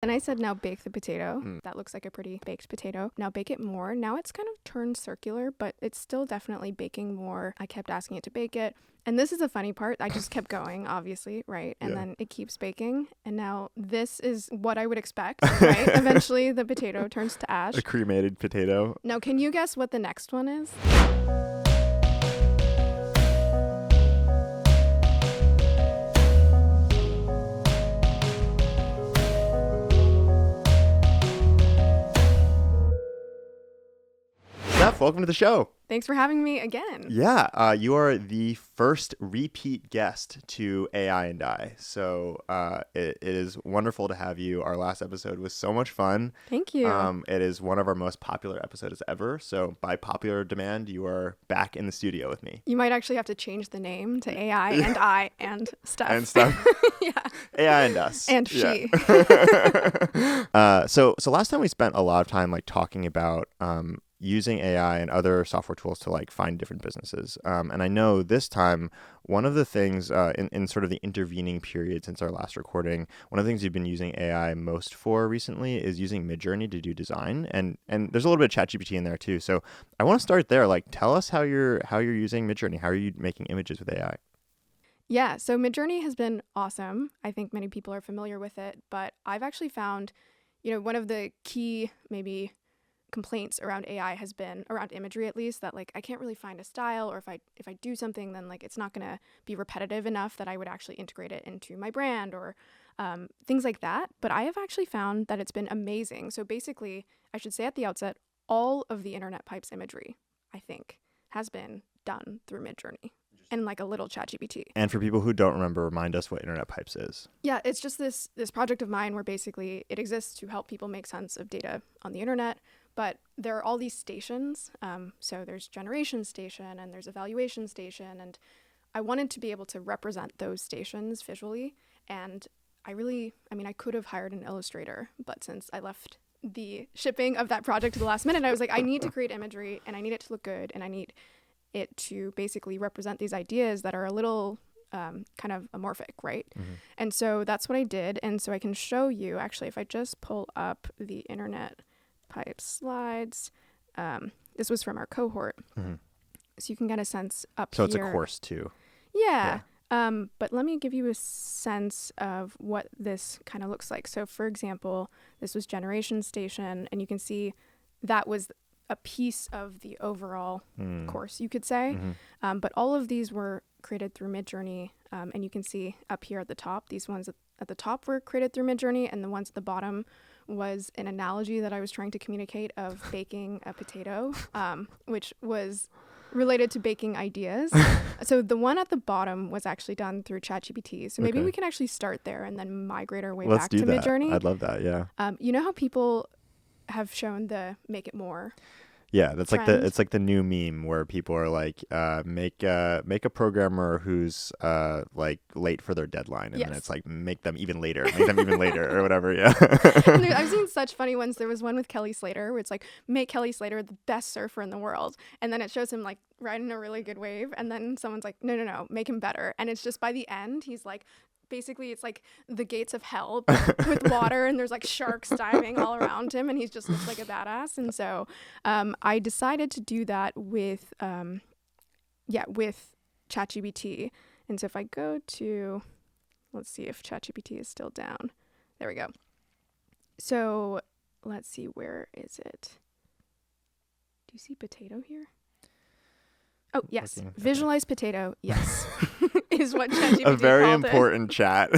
Then I said, now bake the potato. That looks like a pretty baked potato. Now bake it more. Now it's kind of turned circular, but it's still definitely baking more. I kept asking it to bake it. And this is the funny part. I just kept going, obviously, right? And then it keeps baking. And now this is what I would expect, right? Eventually the potato turns to ash. A cremated potato. Now, can you guess what the next one is? Steph, welcome to the show. Thanks for having me again. Yeah, you are the first repeat guest to AI and I. So it is wonderful to have you. Our last episode was so much fun. Thank you. It is one of our most popular episodes ever. So by popular demand, you are back in the studio with me. You might actually have to change the name to AI and I and Steph. And Steph. Yeah. AI and us. And she. So last time we spent a lot of time like talking about using AI and other software tools to like find different businesses. And I know this time, one of the things in sort of the intervening period since our last recording, one of the things you've been using AI most for recently is using Midjourney to do design. And there's a little bit of ChatGPT in there too. So I want to start there. Like, tell us how you're using Midjourney. How are you making images with AI? Yeah, so Midjourney has been awesome. I think many people are familiar with it, but I've actually found, one of the key maybe complaints around AI has been around imagery, at least, that like I can't really find a style, or if I do something, then like it's not going to be repetitive enough that I would actually integrate it into my brand or things like that. But I have actually found that it's been amazing. So basically, I should say at the outset, all of the Internet Pipes imagery, I think, has been done through Midjourney and like a little ChatGPT. And for people who don't remember, remind us what Internet Pipes is. Yeah, it's just this project of mine where basically it exists to help people make sense of data on the internet. But there are all these stations. So there's generation station and there's evaluation station. And I wanted to be able to represent those stations visually. And I could have hired an illustrator. But since I left the shipping of that project to the last minute, I was like, I need to create imagery and I need it to look good. And I need it to basically represent these ideas that are a little kind of amorphic, right? Mm-hmm. And so that's what I did. And so I can show you, actually, if I just pull up the Internet Pipe slides. This was from our cohort. Mm-hmm. So you can get a sense up so here. So it's a course too. Yeah. But let me give you a sense of what this kind of looks like. So for example, this was generation station, and you can see that was a piece of the overall course, you could say. Mm-hmm. But all of these were created through Midjourney. And you can see up here at the top, these ones at the top were created through Midjourney, and the ones at the bottom was an analogy that I was trying to communicate of baking a potato, which was related to baking ideas. So the one at the bottom was actually done through ChatGPT. So maybe we can actually start there and then migrate our way back to Midjourney. I'd love that, yeah. You know how people have shown the make it more? Yeah, that's trend? It's like the new meme where people are like, make a programmer who's like late for their deadline, and then it's like make them even later or whatever. Yeah. I've seen such funny ones. There was one with Kelly Slater where it's like, make Kelly Slater the best surfer in the world, and then it shows him like riding a really good wave, and then someone's like, no, make him better, and it's just by the end he's like, basically it's like the gates of hell with water, and there's like sharks diving all around him, and he just looks like a badass. And so I decided to do that with ChatGPT. And so if I go to, let's see if ChatGPT is still down. There we go. So let's see, where is it? Do you see potato here? Oh, yes. Visualize potato. Yes. Is what ChatGPT a very called important chat.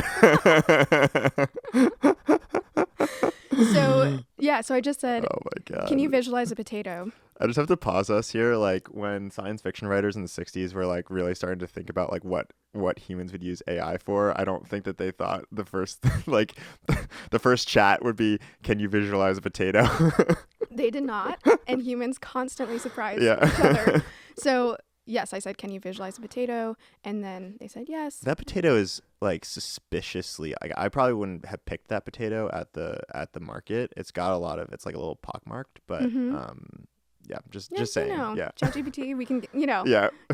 So I just said, oh my God, can you visualize a potato? I just have to pause us here. Like when science fiction writers in the 60s were like really starting to think about like what humans would use AI for, I don't think that they thought the first like the first chat would be, can you visualize a potato? They did not. And humans constantly surprise each other. So yes, I said, can you visualize a potato? And then they said yes. That potato is like suspiciously, like I probably wouldn't have picked that potato at the market. It's got it's like a little pockmarked, but yeah, just saying. Yeah. ChatGPT, we can,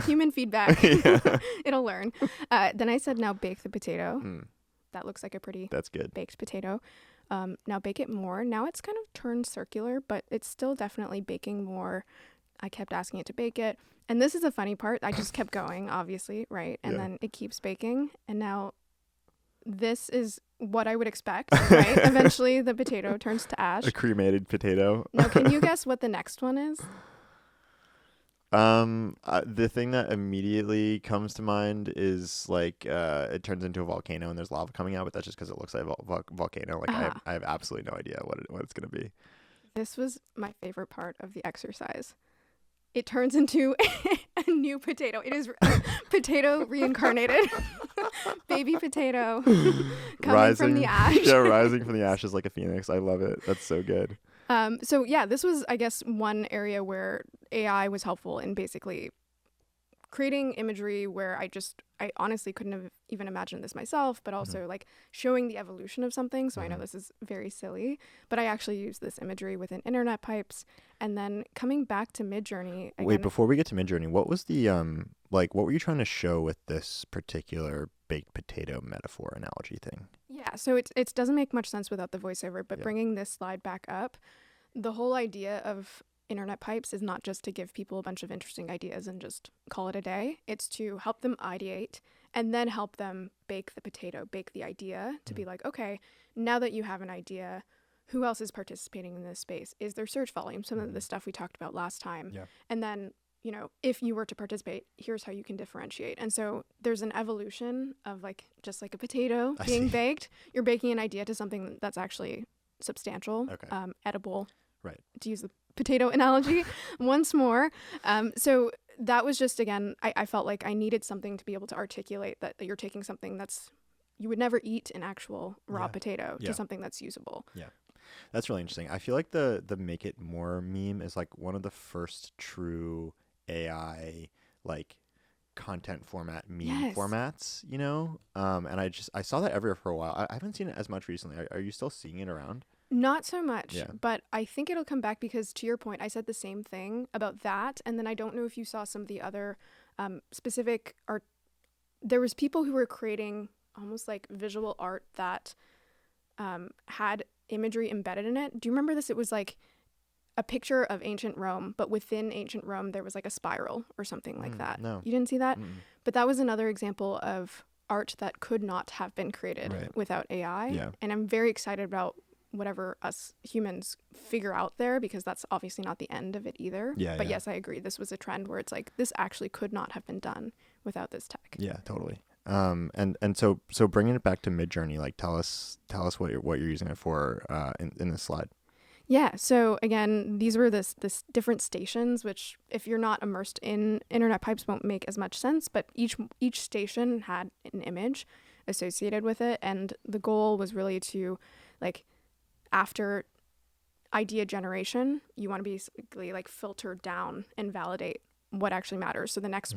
human feedback. It'll learn. Then I said, now bake the potato. That looks like a pretty That's good. baked potato. now bake it more. Now it's kind of turned circular, but it's still definitely baking more. I kept asking it to bake it. And this is the funny part. I just kept going, obviously, right? And then it keeps baking. And now this is what I would expect, right? Eventually the potato turns to ash. A cremated potato. Now, can you guess what the next one is? The thing that immediately comes to mind is like it turns into a volcano and there's lava coming out, but that's just because it looks like a volcano. Like I have absolutely no idea what it's gonna be. This was my favorite part of the exercise. It turns into a new potato. It is potato reincarnated. Baby potato coming from the ash. Yeah, rising from the ashes like a phoenix. I love it. That's so good. So yeah, this was, I guess, one area where AI was helpful in basically creating imagery where I honestly couldn't have even imagined this myself, but also like showing the evolution of something. So I know this is very silly, but I actually used this imagery within internet pipes. And then coming back to Midjourney. Again, wait, before we get to Midjourney, what was the what were you trying to show with this particular baked potato metaphor analogy thing? Yeah, so it doesn't make much sense without the voiceover, but bringing this slide back up, the whole idea of internet pipes is not just to give people a bunch of interesting ideas and just call it a day. It's to help them ideate and then help them bake the potato, bake the idea to be like, okay, now that you have an idea, who else is participating in this space? Is there search volume? Some of the stuff we talked about last time. Yeah. And then, you know, if you were to participate, here's how you can differentiate. And so there's an evolution of like, just like a potato being baked, you're baking an idea to something that's actually substantial, edible. Right. To use the potato analogy once more. So that was just, again, I felt like I needed something to be able to articulate that you're taking something that's, you would never eat an actual raw potato to something that's usable. Yeah. That's really interesting. I feel like the make it more meme is like one of the first true AI like content format meme formats, you know? And I saw that everywhere for a while. I haven't seen it as much recently. Are you still seeing it around? Not so much, but I think it'll come back because, to your point, I said the same thing about that. And then I don't know if you saw some of the other specific art. There was people who were creating almost like visual art that had imagery embedded in it. Do you remember this? It was like a picture of ancient Rome, but within ancient Rome, there was like a spiral or something like that. No. You didn't see that? But that was another example of art that could not have been created without AI. Yeah. And I'm very excited about whatever us humans figure out there, because that's obviously not the end of it either. But yes, I agree. This was a trend where it's like, this actually could not have been done without this tech. Yeah, totally. And so bringing it back to Midjourney, like tell us what you're using it for in this slide. Yeah. So again, these were this different stations, which if you're not immersed in internet pipes won't make as much sense, but each station had an image associated with it. And the goal was really to, like, after idea generation, you want to basically like filter down and validate what actually matters. So the next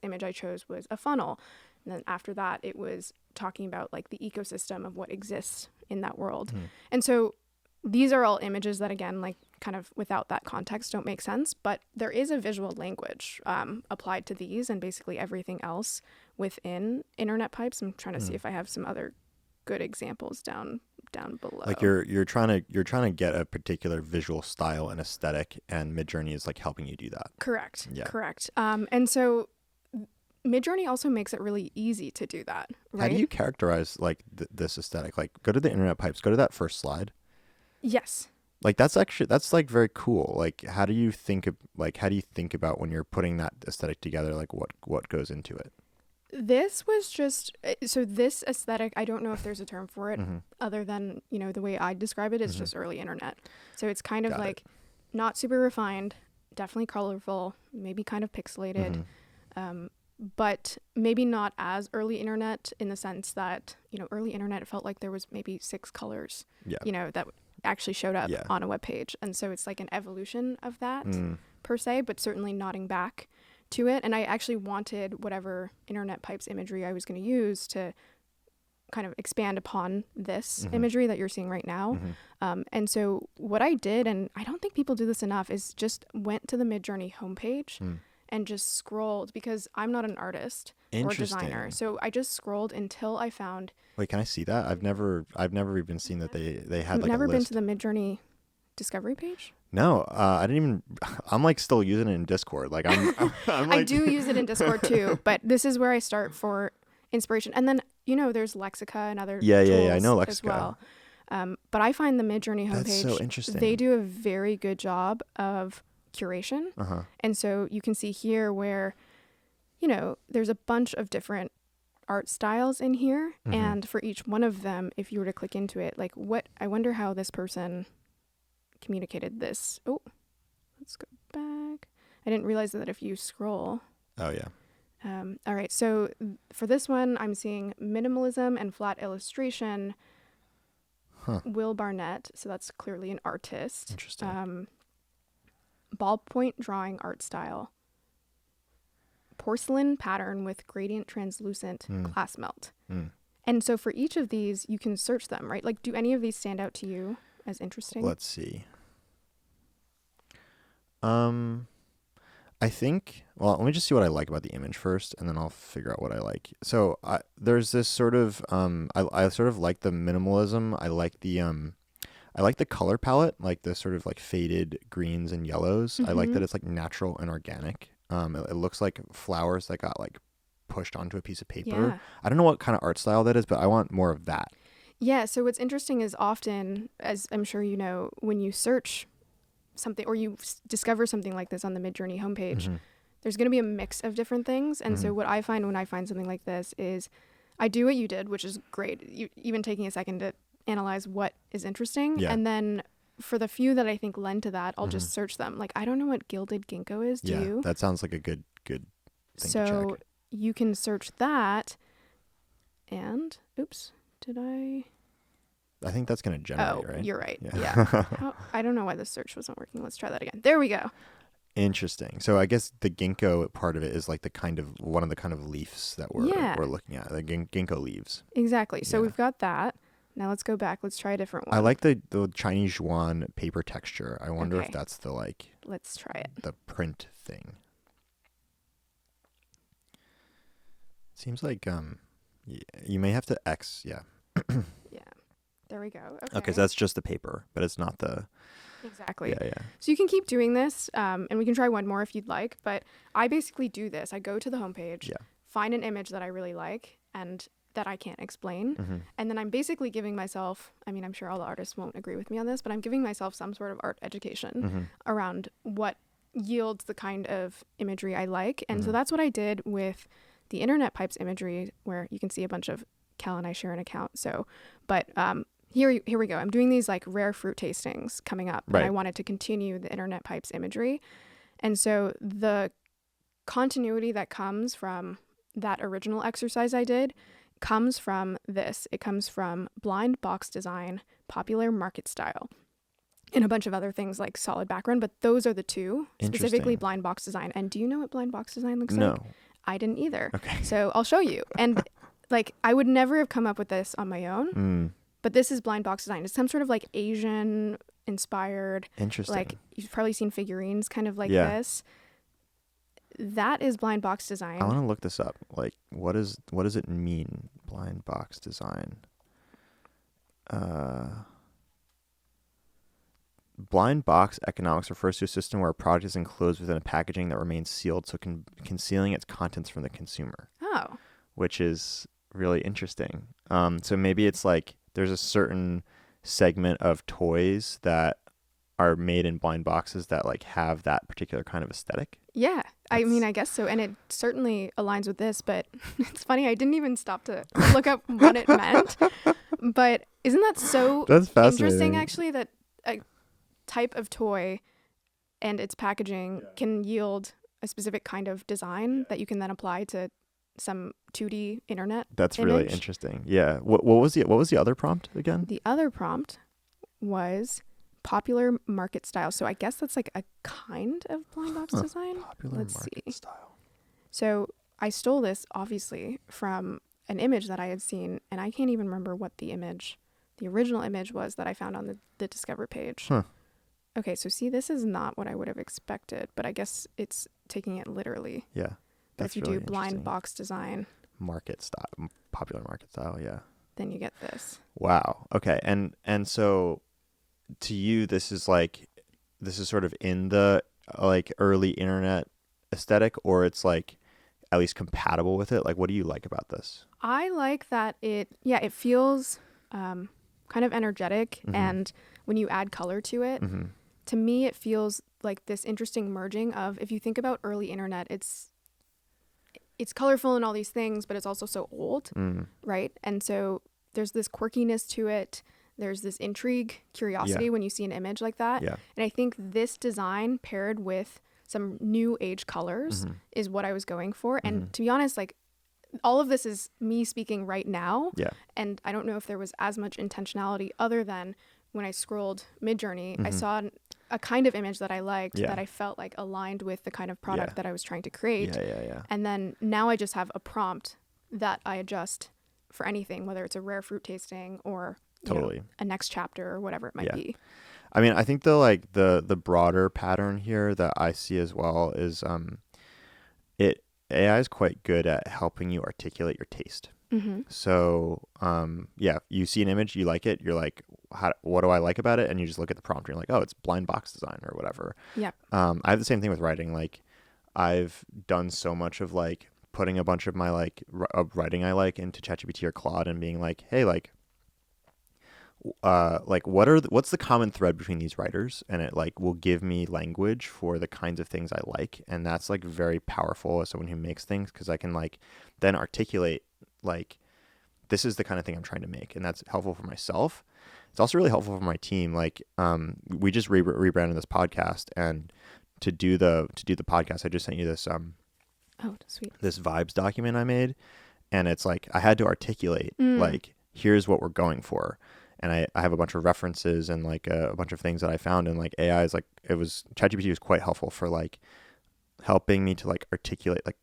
image I chose was a funnel. And then after that, it was talking about like the ecosystem of what exists in that world. And so these are all images that, again, like kind of without that context don't make sense, but there is a visual language applied to these and basically everything else within internet pipes. I'm trying to see if I have some other good examples down below. Like you're trying to get a particular visual style and aesthetic, and Midjourney is like helping you do that. Correct. Yeah. Correct. And so Midjourney also makes it really easy to do that, right? How do you characterize like this aesthetic? Like go to the internet pipes, go to that first slide. Yes. Like that's like very cool. Like how do you think about when you're putting that aesthetic together? Like what goes into it? This was just, so this aesthetic, I don't know if there's a term for it other than, you know, the way I describe it is just early internet. So it's kind of not super refined, definitely colorful, maybe kind of pixelated, but maybe not as early internet in the sense that, you know, early internet, it felt like there was maybe 6 colors, you know, that actually showed up on a web page. And so it's like an evolution of that per se, but certainly nodding back to it. And I actually wanted whatever internet pipes imagery I was going to use to kind of expand upon this imagery that you're seeing right now. And so what I did, and I don't think people do this enough, is just went to the Midjourney homepage and just scrolled because I'm not an artist or designer. Interesting. So I just scrolled until I found. Wait, can I see that? I've never even seen that they had like a Never been to list. the Midjourney discovery page? No, I didn't even. I'm like still using it in Discord. Like I'm I like, do use it in Discord too, but this is where I start for inspiration. And then, there's Lexica and other yeah. I tools know as Lexica. well. But I find the Midjourney That's so homepage, interesting. they do a very good job of curation. Uh-huh. And so you can see here where, there's a bunch of different art styles in here. Mhm. And for each one of them, if you were to click into it, like I wonder how this person communicated this. Oh, let's go back. I didn't realize that if you scroll. Oh yeah. All right. So for this one, I'm seeing minimalism and flat illustration. Huh. Will Barnett. So that's clearly an artist. Interesting. Ballpoint drawing art style. Porcelain pattern with gradient translucent glass melt. And so for each of these, you can search them, right? Like, do any of these stand out to you as interesting? Let's see. I think, well, let me just see what I like about the image first, and then I'll figure out what I like. So there's this sort of, I sort of like the minimalism. I like the color palette, like the sort of like faded greens and yellows. I like that it's like natural and organic. It looks like flowers that got like pushed onto a piece of paper. Yeah. I don't know what kind of art style that is, but I want more of that. Yeah. So what's interesting is often, as I'm sure you know, when you search something or you discover something like this on the Midjourney homepage, there's going to be a mix of different things. And so what I find when I find something like this is I do what you did, which is great. You even taking a second to analyze what is interesting. Yeah. And then for the few that I think lend to that, I'll just search them. Like, I don't know what gilded ginkgo is. Do you? That sounds like a good thing to So check. you can search that. And oops, did I? I think that's going to generate, right? You're right. Yeah. Yeah. I don't know why the search wasn't working. Let's try that again. There we go. Interesting. So I guess the ginkgo part of it is like one of the kind of leaves that we're looking at, the ginkgo leaves. Exactly. So Yeah. we've got that. Now let's go back. Let's try a different one. I like the Chinese yuan paper texture. I wonder if that's the Let's try it. the print thing. Seems like you may have to X, yeah. Yeah. There we go. Okay, so that's just the paper, but it's not the Exactly. Yeah. So you can keep doing this, and we can try one more if you'd like. But I basically do this. I go to the homepage, find an image that I really like and that I can't explain. And then I'm basically giving myself, I mean, I'm sure all the artists won't agree with me on this, but I'm giving myself some sort of art education around what yields the kind of imagery I like. And so that's what I did with the Internet Pipes imagery, where you can see a bunch of Cal and I share an account. So, but here we go. I'm doing these like rare fruit tastings coming up. Right. And I wanted to continue the Internet Pipes imagery. And so the continuity that comes from that original exercise I did comes from this. It comes from blind box design, popular market style, and a bunch of other things like solid background. But those are the two, specifically blind box design. And do you know what blind box design looks like? No. I didn't either. Okay. So I'll show you. And like, I would never have come up with this on my own. But this is blind box design. It's some sort of like Asian inspired. Interesting. Like, you've probably seen figurines kind of like this. That is blind box design. I want to look this up. Like, what does it mean? Blind box design. Blind box economics refers to a system where a product is enclosed within a packaging that remains sealed, so concealing its contents from the consumer. Oh. Which is really interesting. So maybe it's like there's a certain segment of toys that are made in blind boxes that like have that particular kind of aesthetic. Yeah. I mean, I guess so. And it certainly aligns with this, but it's funny. I didn't even stop to look up what it meant. But isn't that so That's fascinating. interesting, actually, that a type of toy and its packaging can yield a specific kind of design that you can then apply to some 2D internet That's image. really interesting. Yeah. What was the other prompt again? The other prompt was popular market style. So I guess that's like a kind of blind box design. Popular Let's market see. style. So I stole this obviously from an image that I had seen, and I can't even remember what the original image was that I found on the Discover page. Huh. Okay, so see, this is not what I would have expected, but I guess it's taking it literally. Yeah. But if you really do blind interesting. box design, Market style, popular market style. Yeah. then you get this. Wow. Okay. And so to you, this is sort of in the like early internet aesthetic, or it's like at least compatible with it. Like, what do you like about this? I like that it feels kind of energetic, and when you add color to it, to me it feels like this interesting merging of, if you think about early internet, it's colorful and all these things, but it's also so old, right? And so there's this quirkiness to it. There's this intrigue, curiosity when you see an image like that. Yeah. And I think this design paired with some new age colors is what I was going for. And to be honest, like, all of this is me speaking right now. Yeah. And I don't know if there was as much intentionality other than when I scrolled Midjourney, I saw a kind of image that I liked that I felt like aligned with the kind of product that I was trying to create. Yeah. And then now I just have a prompt that I adjust for anything, whether it's a rare fruit tasting or Totally. a next chapter or whatever it might be. I mean, I think the broader pattern here that I see as well is AI is quite good at helping you articulate your taste. So you see an image, you like it, you're like, what do I like about it? And you just look at the prompt and you're like, oh, it's blind box design or whatever. Yeah. I have the same thing with writing. Like, I've done so much of like putting a bunch of my like writing I like into ChatGPT or Claude and being like, hey, like what's the common thread between these writers, and it like will give me language for the kinds of things I like, and that's like very powerful as someone who makes things, because I can like then articulate like, this is the kind of thing I'm trying to make, and that's helpful for myself. It's also really helpful for my team. Like we just rebranded this podcast, and to do the podcast, I just sent you this Sweet. this vibes document I made, and it's like I had to articulate like, here's what we're going for. And I have a bunch of references and like a bunch of things that I found, and like AI is like, ChatGPT was quite helpful for like helping me to like articulate like,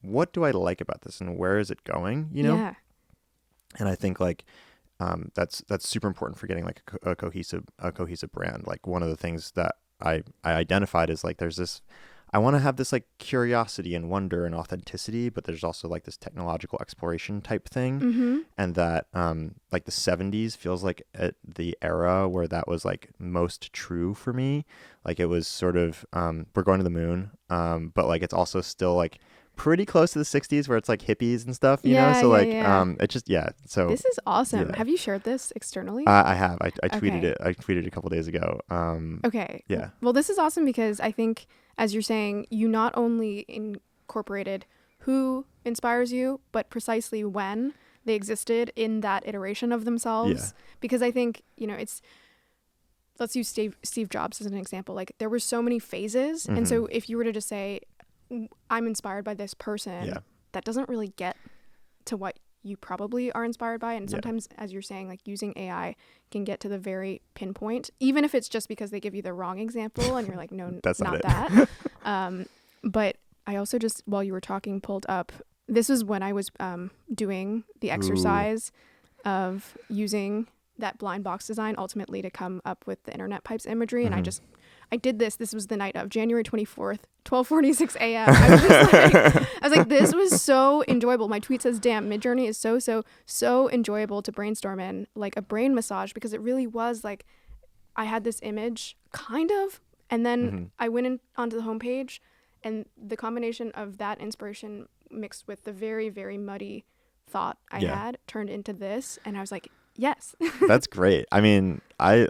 what do I like about this and where is it going, you know? Yeah. And I think like that's super important for getting like a cohesive brand. Like, one of the things that I identified is like, I want to have this like curiosity and wonder and authenticity, but there's also like this technological exploration type thing. And that like the 70s feels like the era where that was like most true for me. Like, it was sort of we're going to the moon, but like it's also still like pretty close to the 60s where it's like hippies and stuff, you know? So like it just so this is awesome. Have you shared this externally? I have. I tweeted it. I tweeted it a couple days ago. Okay. Yeah. Well, this is awesome because I think, as you're saying, you not only incorporated who inspires you, but precisely when they existed in that iteration of themselves. Because I think, let's use Steve Jobs as an example. Like, there were so many phases. And so if you were to just say, I'm inspired by this person, that doesn't really get to what you probably are inspired by. And sometimes, as you're saying, like, using AI can get to the very pinpoint, even if it's just because they give you the wrong example and you're like, no, that's not it. that. But I also just, while you were talking, pulled up, this is when I was doing the exercise of using that blind box design ultimately to come up with the internet pipes imagery. And I did this. This was the night of January 24th, 12:46 a.m. I was like, this was so enjoyable. My tweet says, damn, Midjourney is so enjoyable to brainstorm in, like a brain massage, because it really was like, I had this image kind of, and then I went onto the homepage, and the combination of that inspiration mixed with the very, very muddy thought I had turned into this. And I was like, yes. That's great. I mean, I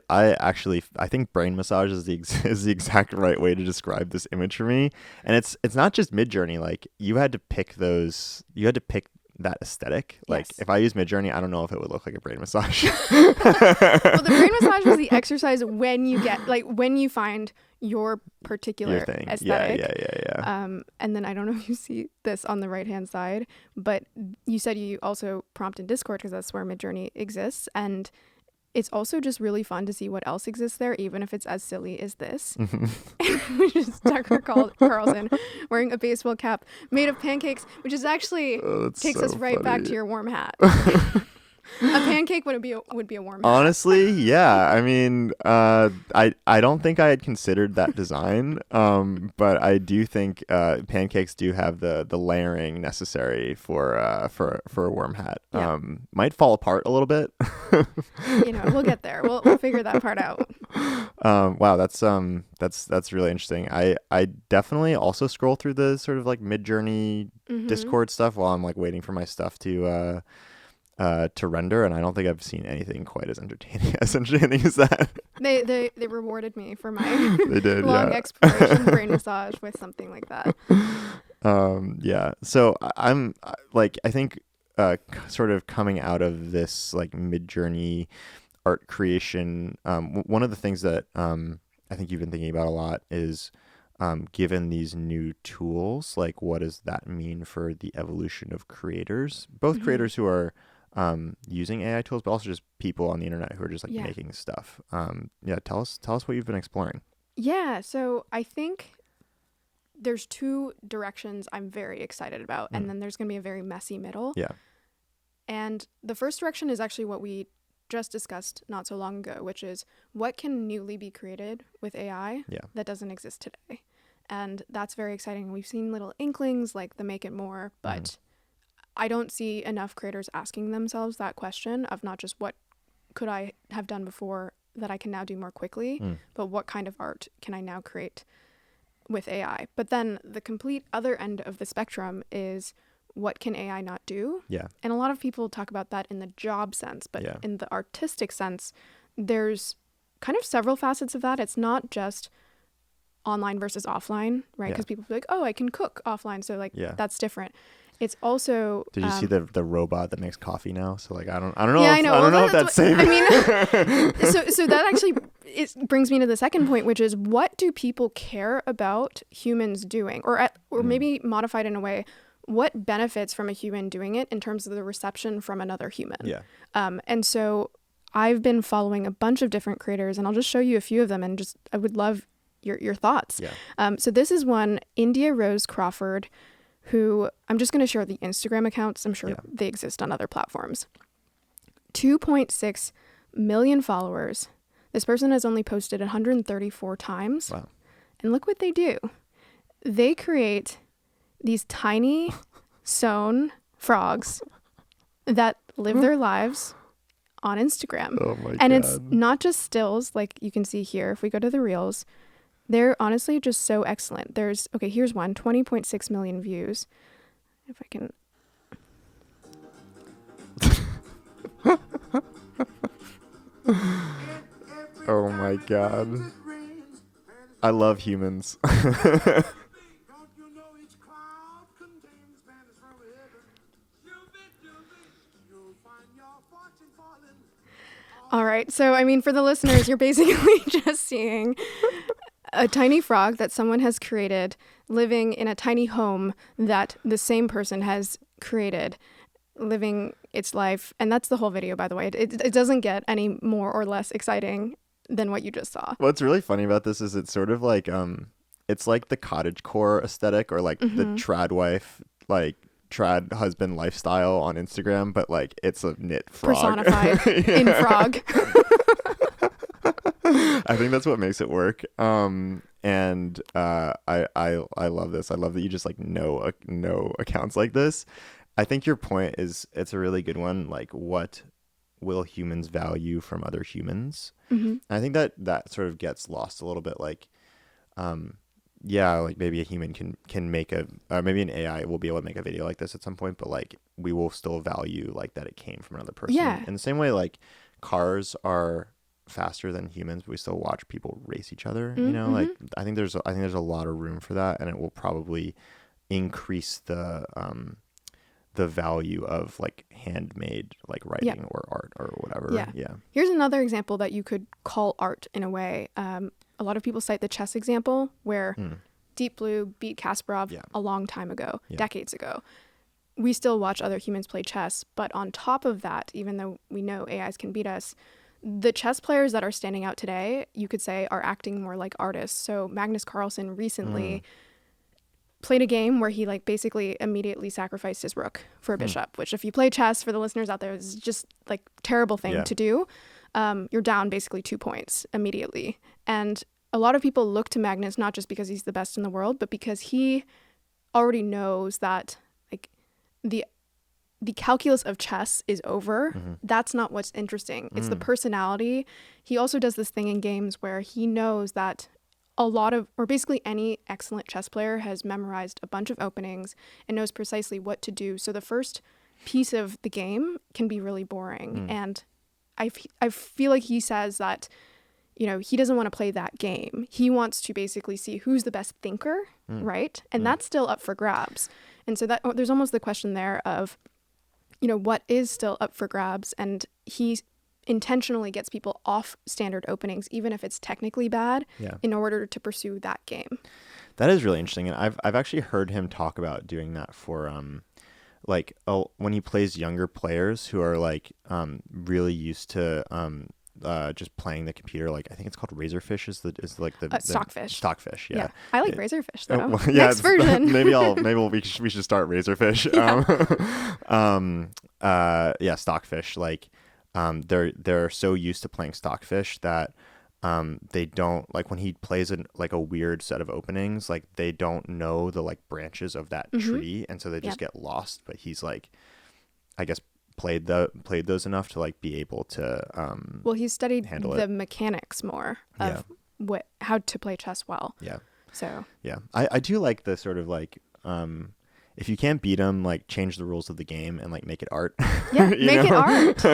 think brain massage is the exact right way to describe this image for me. And it's not just Midjourney. Like, you had to pick that aesthetic. Like, if I use Midjourney, I don't know if it would look like a brain massage. Well, the brain massage was the exercise when you find your particular aesthetic. Yeah. And then I don't know if you see this on the right hand side, but you said you also prompt in Discord because that's where Midjourney exists, and it's also just really fun to see what else exists there, even if it's as silly as this. Which is Tucker Carlson wearing a baseball cap made of pancakes, which is actually takes us right back to your warm hat. A pancake would be a warm hat. Honestly, yeah. I mean, I don't think I had considered that design, but I do think pancakes do have the layering necessary for a warm hat. Yeah. Might fall apart a little bit. We'll get there. We'll figure that part out. Wow, that's really interesting. I definitely also scroll through the sort of like Midjourney Discord stuff while I'm like waiting for my stuff to render, and I don't think I've seen anything quite as entertaining as that. They rewarded me for my They did, long yeah. exploration brain massage with something like that. Yeah. So I'm like, I think sort of coming out of this like Midjourney art creation, one of the things that I think you've been thinking about a lot is given these new tools, like what does that mean for the evolution of creators, both creators who are using AI tools, but also just people on the internet who are just like making stuff. Yeah, tell us what you've been exploring. Yeah, so I think there's two directions I'm very excited about, and then there's going to be a very messy middle. Yeah. And the first direction is actually what we just discussed not so long ago, which is what can newly be created with AI that doesn't exist today. And that's very exciting. We've seen little inklings like the Make It More, but I don't see enough creators asking themselves that question of not just what could I have done before that I can now do more quickly, but what kind of art can I now create with AI? But then the complete other end of the spectrum is what can AI not do? Yeah. And a lot of people talk about that in the job sense, but in the artistic sense, there's kind of several facets of that. It's not just online versus offline, right? Because people be like, oh, I can cook offline. So like, that's different. It's also. Did you see the robot that makes coffee now? So like, I don't know. Yeah, I don't know if that's safe. I mean, so that actually brings me to the second point, which is what do people care about humans doing, or maybe modified in a way, what benefits from a human doing it in terms of the reception from another human? Yeah. And so I've been following a bunch of different creators, and I'll just show you a few of them, and just I would love your thoughts. Yeah. So this is one, India Rose Crawford, who I'm just going to share the Instagram accounts. I'm sure they exist on other platforms. 2.6 million followers. This person has only posted 134 times. Wow. And look what they do. They create these tiny sewn frogs that live their lives on Instagram. Oh my God. And it's not just stills like you can see here. If we go to the reels, they're honestly just so excellent. Here's one, 20.6 million views. If I can. Oh my God. I love humans. All right. So, I mean, for the listeners, you're basically just seeing a tiny frog that someone has created living in a tiny home that the same person has created, living its life. And that's the whole video, by the way. It doesn't get any more or less exciting than what you just saw. What's really funny about this is it's sort of like it's like the cottagecore aesthetic, or like the trad wife, like trad husband lifestyle on Instagram, but like it's a knit frog personified in frog. I think that's what makes it work. And I love this. I love that you just like know accounts like this. I think your point is, it's a really good one. Like, what will humans value from other humans? I think that sort of gets lost a little bit. Like, like maybe a human can make maybe an AI will be able to make a video like this at some point, but like we will still value like that it came from another person. Yeah. In the same way, like cars are faster than humans, but we still watch people race each other. You know, like I think there's a lot of room for that, and it will probably increase the value of like handmade like writing or art or whatever. Yeah. Here's another example that you could call art in a way. A lot of people cite the chess example where Deep Blue beat Kasparov a long time ago, decades ago. We still watch other humans play chess, but on top of that, even though we know AIs can beat us, the chess players that are standing out today, you could say, are acting more like artists. So Magnus Carlsen recently played a game where he like basically immediately sacrificed his rook for a bishop, which if you play chess, for the listeners out there, is just like terrible thing to do. You're down basically 2 points immediately. And a lot of people look to Magnus not just because he's the best in the world, but because he already knows that like the calculus of chess is over. That's not what's interesting. It's the personality. He also does this thing in games where he knows that basically any excellent chess player has memorized a bunch of openings and knows precisely what to do. So the first piece of the game can be really boring. And I feel like he says that, he doesn't want to play that game. He wants to basically see who's the best thinker, right? And that's still up for grabs. And so that there's almost the question there of, what is still up for grabs? And he intentionally gets people off standard openings, even if it's technically bad, in order to pursue that game. That is really interesting. And I've actually heard him talk about doing that for when he plays younger players who are like really used to just playing the computer. Like I think it's called Razorfish is the Stockfish. Stockfish, yeah. I like Razorfish though. Well, Next version. maybe we should start Razorfish. Stockfish. Like they're so used to playing Stockfish that they don't like when he plays a weird set of openings, like they don't know the like branches of that tree, and so they just get lost. But he's like, I guess played those enough to like be able to he's studied the mechanics more of how to play chess well. So I do like the sort of like if you can't beat them, like change the rules of the game and like make it art. It art.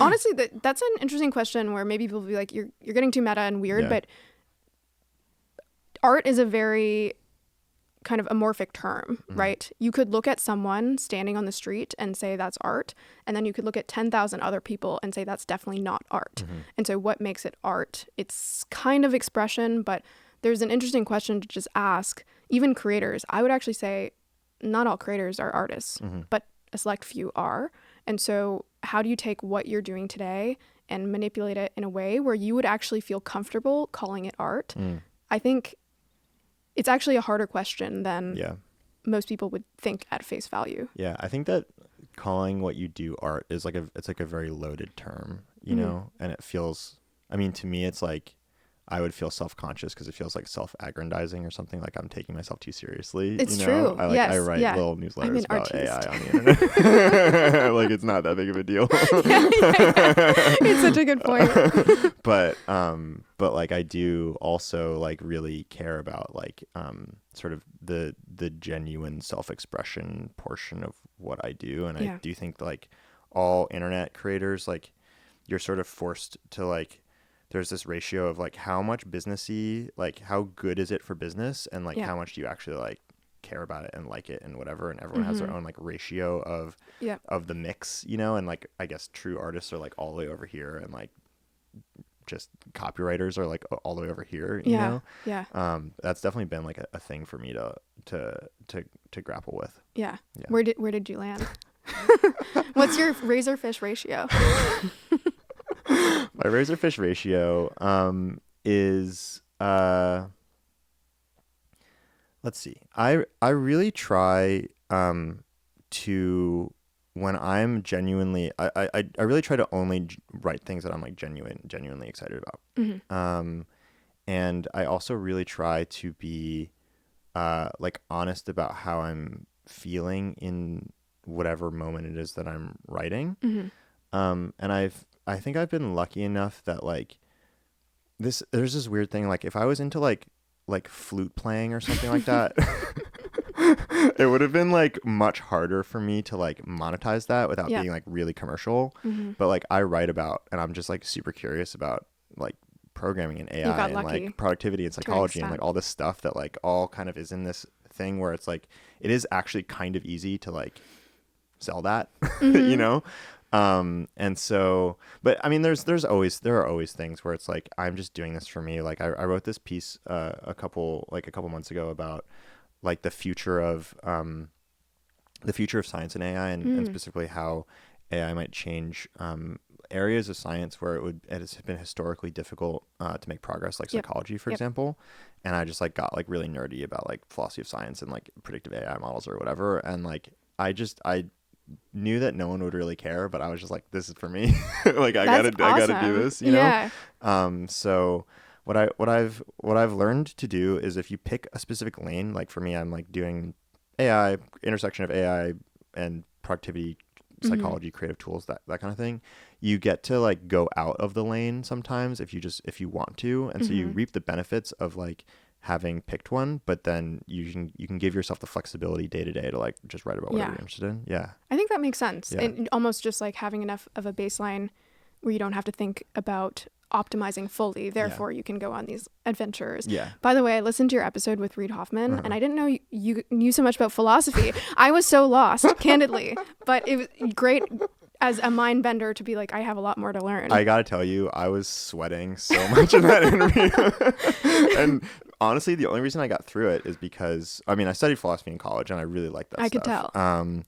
Honestly, that's an interesting question where maybe people will be like, you're getting too meta and weird, but art is a very kind of amorphic term, right? You could look at someone standing on the street and say that's art, and then you could look at 10,000 other people and say that's definitely not art. And so what makes it art? It's kind of expression, but there's an interesting question to just ask. Even creators, I would actually say not all creators are artists, but a select few are. And so how do you take what you're doing today and manipulate it in a way where you would actually feel comfortable calling it art? I think it's actually a harder question than most people would think at face value. Yeah, I think that calling what you do art is it's like a very loaded term, you know, and it feels, I mean, to me, it's like, I would feel self-conscious because it feels like self-aggrandizing or something, like I'm taking myself too seriously. It's true. I write little newsletters about AI on the internet. Like it's not that big of a deal. It's such a good point. But like I do also like really care about like sort of the genuine self-expression portion of what I do, and I do think like all internet creators, like you're sort of forced to like, there's this ratio of like how much businessy, like how good is it for business, and like how much do you actually like care about it and like it and whatever, and everyone has their own like ratio of the mix, you know, and like I guess true artists are like all the way over here, and like just copywriters are like all the way over here, you know. That's definitely been like a thing for me to grapple with. Where did you land? What's your Razorfish ratio? My Razorfish ratio is let's see. I really try to, when I'm genuinely, I really try to only write things that I'm like genuinely excited about. And I also really try to be like honest about how I'm feeling in whatever moment it is that I'm writing. And I think I've been lucky enough that like there's this weird thing, like if I was into like flute playing or something like that, it would have been like much harder for me to like monetize that without being like really commercial. But like I write about, and I'm just like super curious about like programming and AI and like productivity and psychology and like all this stuff that like all kind of is in this thing where it's like it is actually kind of easy to like sell that, you know. And so, but I mean, there are always things where it's like, I'm just doing this for me. Like I wrote this piece, a couple months ago about like the future of science and AI and specifically how AI might change, areas of science where it has been historically difficult to make progress, like psychology, for example. And I just like got like really nerdy about like philosophy of science and like predictive AI models or whatever. And like I knew that no one would really care, but I was just like, this is for me. Like I gotta do this, you know? So what I've learned to do is if you pick a specific lane, like for me, I'm like doing AI, intersection of AI and productivity, psychology, creative tools, that kind of thing. You get to like go out of the lane sometimes if you want to. And so you reap the benefits of like having picked one, but then you can give yourself the flexibility day to day to like just write about whatever you're interested in. Yeah. I think that makes sense. Yeah. And almost just like having enough of a baseline where you don't have to think about optimizing fully. Therefore, you can go on these adventures. Yeah. By the way, I listened to your episode with Reid Hoffman, and I didn't know you knew so much about philosophy. I was so lost, candidly. But it was great as a mind bender to be like, I have a lot more to learn. I gotta tell you, I was sweating so much in that interview. And honestly, the only reason I got through it is because, I mean, I studied philosophy in college, and I really liked that stuff. I could tell.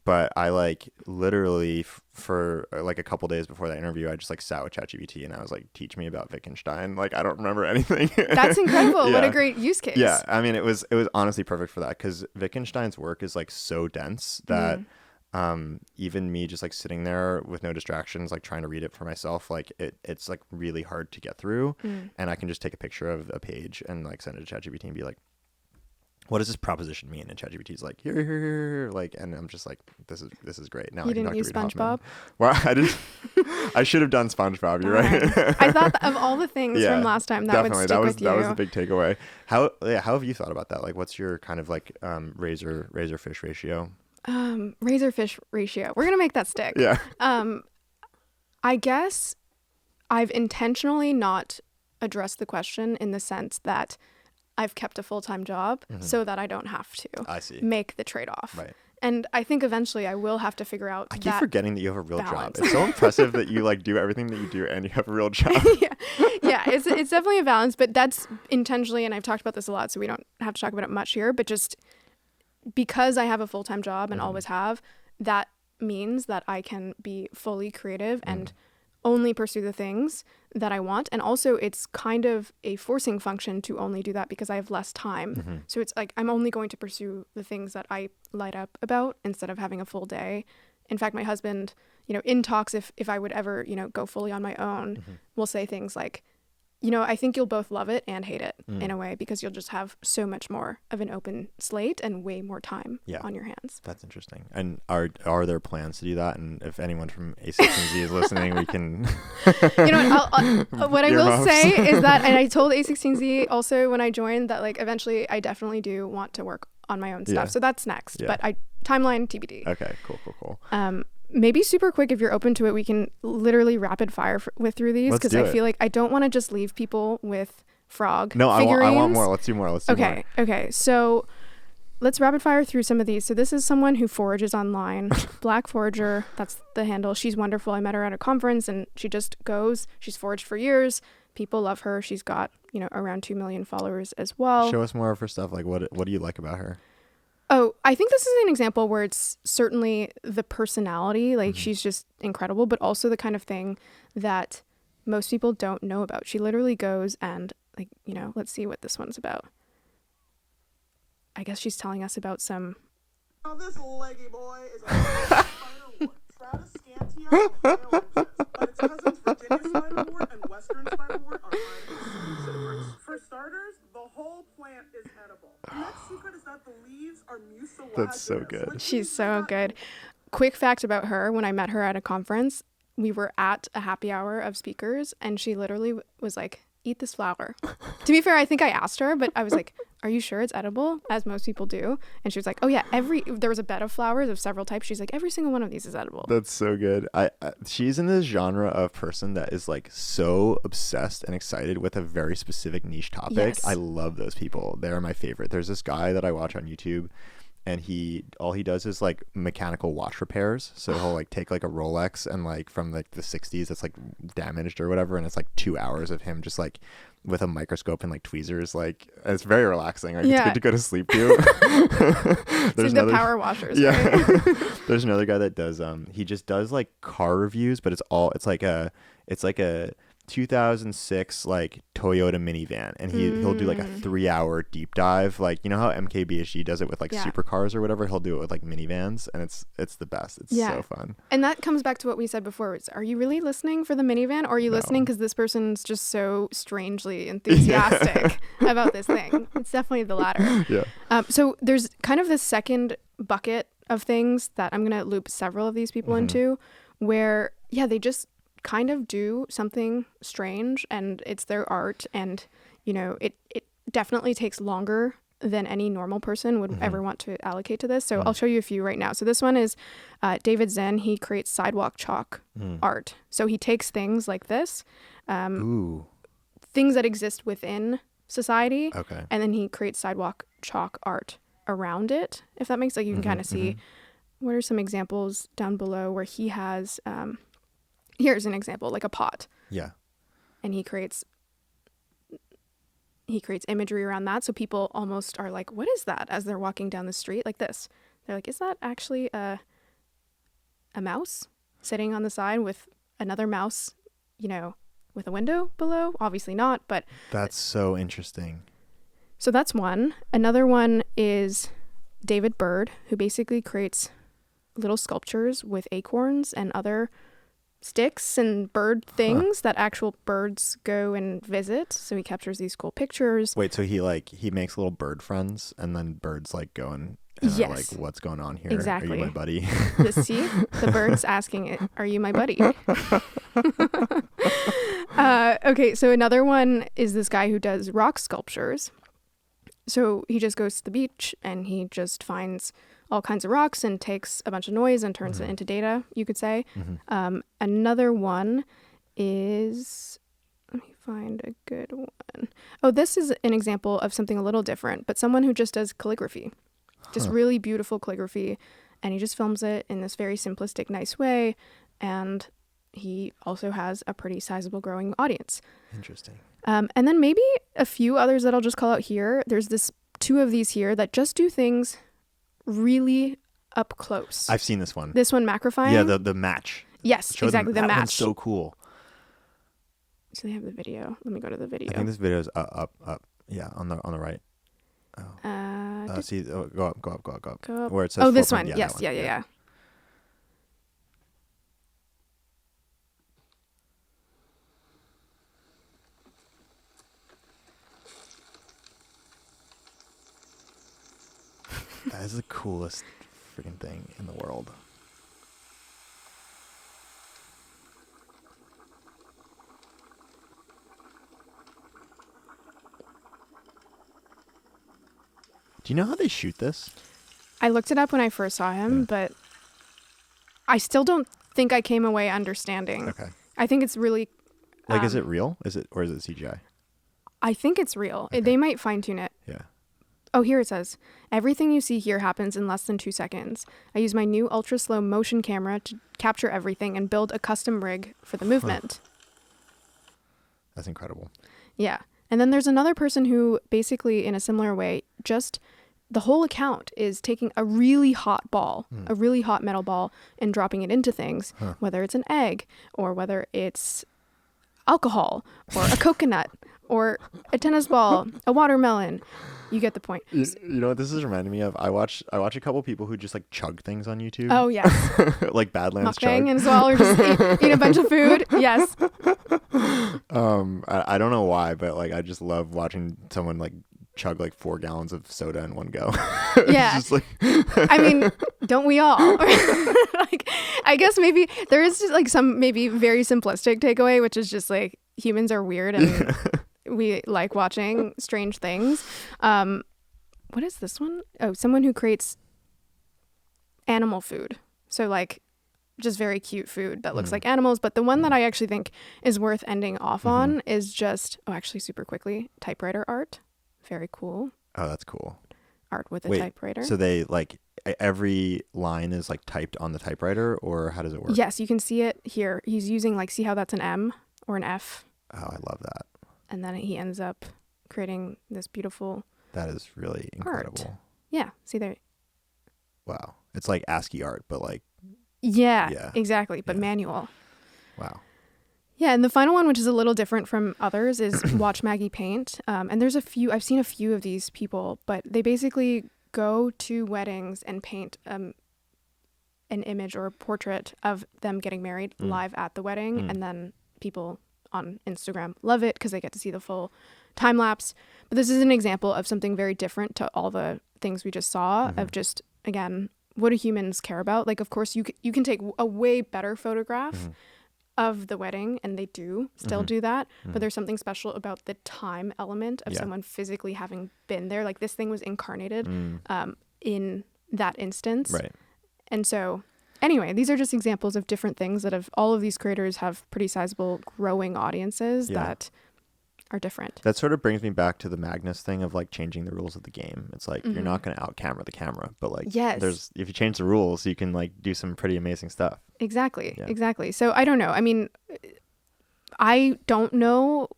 But I like literally for like a couple days before that interview, I just like sat with ChatGPT and I was like, teach me about Wittgenstein. Like, I don't remember anything. That's incredible. What a great use case. Yeah. I mean, it was honestly perfect for that because Wittgenstein's work is like so dense that even me just like sitting there with no distractions, like trying to read it for myself, like it's like really hard to get through. And I can just take a picture of a page and like send it to ChatGPT and be like, what does this proposition mean? And ChatGPT's like, here, like, and I'm just like, this is great. Now you I can didn't use SpongeBob? Well, I didn't. I should have done SpongeBob. You're right. I thought of all the things from last time that would stick with you. That was a big takeaway. How have you thought about that? Like, what's your kind of like razor fish ratio? Razor fish ratio. We're gonna make that stick. Yeah. I guess I've intentionally not addressed the question in the sense that I've kept a full-time job so that I don't have to make the trade-off. Right. And I think eventually I will have to figure out I keep forgetting that you have a real balance. job. It's so impressive that you like do everything that you do and you have a real job. Yeah, it's definitely a balance, but that's intentionally, and I've talked about this a lot, so we don't have to talk about it much here, but just because I have a full-time job and always have, that means that I can be fully creative and only pursue the things that I want. And also it's kind of a forcing function to only do that because I have less time. So it's like I'm only going to pursue the things that I light up about instead of having a full day. In fact, my husband, in talks, if I would ever, go fully on my own, will say things like, I think you'll both love it and hate it in a way because you'll just have so much more of an open slate and way more time on your hands. That's interesting. And are there plans to do that? And if anyone from A16Z is listening, we can. What I will say is that, and I told A16Z also when I joined that like eventually I definitely do want to work on my own stuff. So that's next. But timeline TBD. Okay, cool. Maybe super quick if you're open to it, we can literally rapid fire through these because I feel like I don't want to just leave people with frog figurines. I want more. Let's do more. Okay. So let's rapid fire through some of these. So this is someone who forages online. Black Forager, that's the handle. She's wonderful. I met her at a conference and she just goes. She's foraged for years. People love her. She's got, around 2 million followers as well. Show us more of her stuff. Like what do you like about her? Oh, I think this is an example where it's certainly the personality, like she's just incredible, but also the kind of thing that most people don't know about. She literally goes and like, let's see what this one's about. I guess she's telling us about some... Now this leggy boy is a spiderwort, Stratus scantia, but its cousins Virginia spiderwort and Western spiderwort are cruciferous. For starters, the whole plant is edible. The next secret is that the leaves are mucilaginous. That's so good. She's so good. Quick fact about her, when I met her at a conference, we were at a happy hour of speakers and she literally was like, eat this flower. To be fair, I think I asked her, but I was like, are you sure it's edible? As most people do. And she was like, oh yeah, there was a bed of flowers of several types. She's like, every single one of these is edible. That's so good. She's in this genre of person that is like so obsessed and excited with a very specific niche topic. Yes. I love those people. They're my favorite. There's this guy that I watch on YouTube and all he does is like mechanical watch repairs. So he'll like take like a Rolex and like from like the 60s that's like damaged or whatever, and it's like 2 hours of him just like with a microscope and like tweezers. Like it's very relaxing. Like it's good to go to sleep to. There's like the power washers. Yeah. Right? There's another guy that does he just does like car reviews, but it's like a 2006 like Toyota minivan, and he'll do like a 3-hour deep dive, like you know how MKBHD does it with like supercars or whatever. He'll do it with like minivans, and it's the best. It's so fun. And that comes back to what we said before. Are you really listening for the minivan, or are you listening because this person's just so strangely enthusiastic about this thing? It's definitely the latter. Yeah. So there's kind of this second bucket of things that I'm gonna loop several of these people into, where they just kind of do something strange, and it's their art, and you know it definitely takes longer than any normal person would ever want to allocate to this. So I'll show you a few right now. So this one is David Zen. He creates sidewalk chalk art. So he takes things like this, things that exist within society, and then he creates sidewalk chalk art around it, if that makes, like, you can kind of see what are some examples down below where he has here's an example, like a pot. Yeah. And he creates imagery around that, so people almost are like, what is that, as they're walking down the street like this. They're like, is that actually a mouse sitting on the side with another mouse, you know, with a window below? Obviously not, but that's so interesting. So that's one. Another one is David Bird, who basically creates little sculptures with acorns and other sticks and bird things that actual birds go and visit. So he captures these cool pictures. Wait, so he makes little bird friends, and then birds like go and are like, what's going on here? Exactly. Are you my buddy? See, the bird's asking it, are you my buddy? Okay, so another one is this guy who does rock sculptures. So he just goes to the beach and he just finds all kinds of rocks and takes a bunch of noise and turns it into data, you could say. Another one is, let me find a good one. Oh, this is an example of something a little different, but someone who just does calligraphy, just really beautiful calligraphy. And he just films it in this very simplistic, nice way. And he also has a pretty sizable growing audience. Interesting. And then maybe a few others that I'll just call out here. There's two of these here that just do things really up close. I've seen this one. This one, macrofying. Yeah, the match. Yes, exactly, the that match. One's so cool. So they have the video. Let me go to the video. I think this video is up. Yeah, on the right. Oh. See, go up. Where it says. Oh, this one. Yeah, yes, one. Yeah. That is the coolest freaking thing in the world. Do you know how they shoot this? I looked it up when I first saw him, but I still don't think I came away understanding. Okay. I think it's really... is it real? Is it CGI? I think it's real. Okay. They might fine-tune it. Yeah. Oh, here it says, everything you see here happens in less than 2 seconds. I use my new ultra-slow motion camera to capture everything and build a custom rig for the movement. That's incredible. Yeah. And then there's another person who basically, in a similar way, just the whole account is taking a really hot ball, a really hot metal ball, and dropping it into things, whether it's an egg or whether it's alcohol or a coconut or a tennis ball, a watermelon. You get the point. You know what this is reminding me of? I watch a couple people who just like chug things on YouTube. Oh, yes. Like Badlands Mukbang chug. as well, or just eat a bunch of food. Yes. I don't know why, but like I just love watching someone like chug like 4 gallons of soda in one go. Yeah. Just like I mean, don't we all? Like, I guess maybe there is just like some maybe very simplistic takeaway, which is just like humans are weird and we like watching strange things. What is this one? Oh, someone who creates animal food. So like just very cute food that looks like animals. But the one that I actually think is worth ending off on is just, actually super quickly, typewriter art. Very cool. Oh, that's cool. art with a Wait, typewriter. so they like every line is like typed on the typewriter, or how does it work? Yes, you can see it here. He's using like, see how that's an M or an F, Oh, I love that. and then he ends up creating this beautiful That is really incredible. Yeah, see there. Wow. It's like ASCII art, but like, Yeah, Yeah. exactly, but Yeah. manual. wow. Yeah, and the final one, which is a little different from others, is Watch Maggie Paint. And there's I've seen a few of these people, but they basically go to weddings and paint an image or a portrait of them getting married live at the wedding. And then people on Instagram love it because they get to see the full time lapse. But this is an example of something very different to all the things we just saw of just, again, what do humans care about? Like, of course, you can take a way better photograph of the wedding, and they do still do that, but there's something special about the time element of someone physically having been there. Like, this thing was incarnated in that instance. Right. And so anyway, these are just examples of different things that all of these creators have pretty sizable growing audiences that are different. That sort of brings me back to the Magnus thing of like changing the rules of the game. It's like you're not going to out camera the camera, but like if you change the rules, you can like do some pretty amazing stuff. Exactly. Yeah. Exactly. So I don't know. I mean, I don't know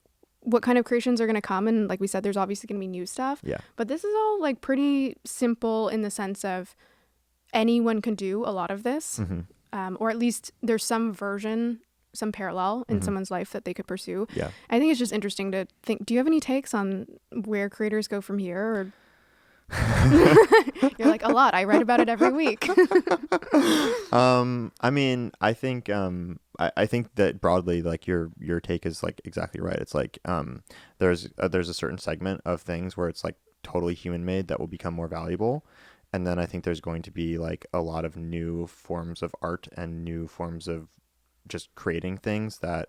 what kind of creations are going to come. And like we said, there's obviously going to be new stuff. Yeah. But this is all like pretty simple in the sense of anyone can do a lot of this. Or at least there's some version, some parallel in someone's life that they could pursue. Yeah. I think it's just interesting to think, do you have any takes on where creators go from here? Or you're like, a lot. I write about it every week. I mean, I think I think that broadly, like your take is like exactly right. It's like there's a certain segment of things where it's like totally human made that will become more valuable. And then I think there's going to be like a lot of new forms of art and new forms of just creating things that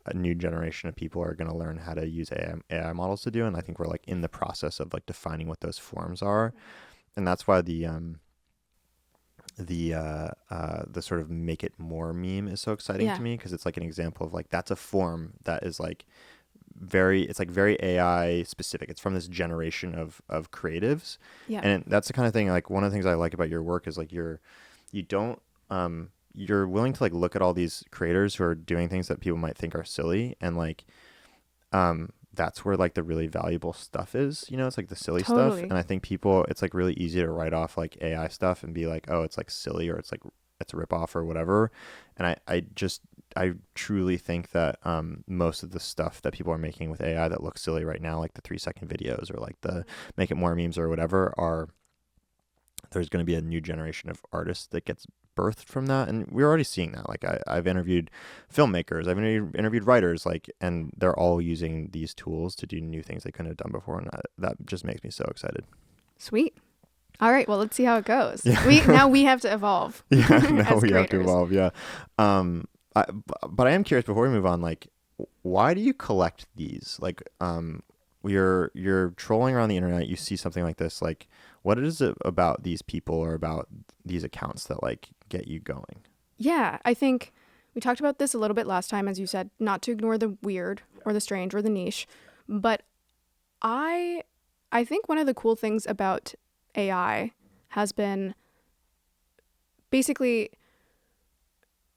a new generation of people are going to learn how to use AI models to do. And I think we're like in the process of like defining what those forms are. And that's why the sort of make it more meme is so exciting to me, because it's like an example of like, that's a form that is like very AI specific. It's from this generation of creatives. Yeah. And that's the kind of thing, like one of the things I like about your work is like you're willing to like look at all these creators who are doing things that people might think are silly, and like that's where like the really valuable stuff is, you know. It's like the silly stuff, and I think it's like really easy to write off like AI stuff and be like, oh, it's like silly, or it's like it's a ripoff or whatever. And I truly think that most of the stuff that people are making with AI that looks silly right now, like the 3-second videos or like the make it more memes or whatever, there's going to be a new generation of artists that gets birthed from that. And we're already seeing that. Like I've interviewed filmmakers, I've interviewed writers, like, and they're all using these tools to do new things they couldn't have done before. And that just makes me so excited. Sweet. All right. Well, let's see how it goes. Yeah. Now we have to evolve. Yeah. Now we have to creators. evolve. Yeah. But I am curious, before we move on, like, why do you collect these? Like, you're trolling around the internet, you see something like this, like, what is it about these people or about these accounts that like get you going? Yeah, I think we talked about this a little bit last time, as you said, not to ignore the weird or the strange or the niche. But I think one of the cool things about AI has been basically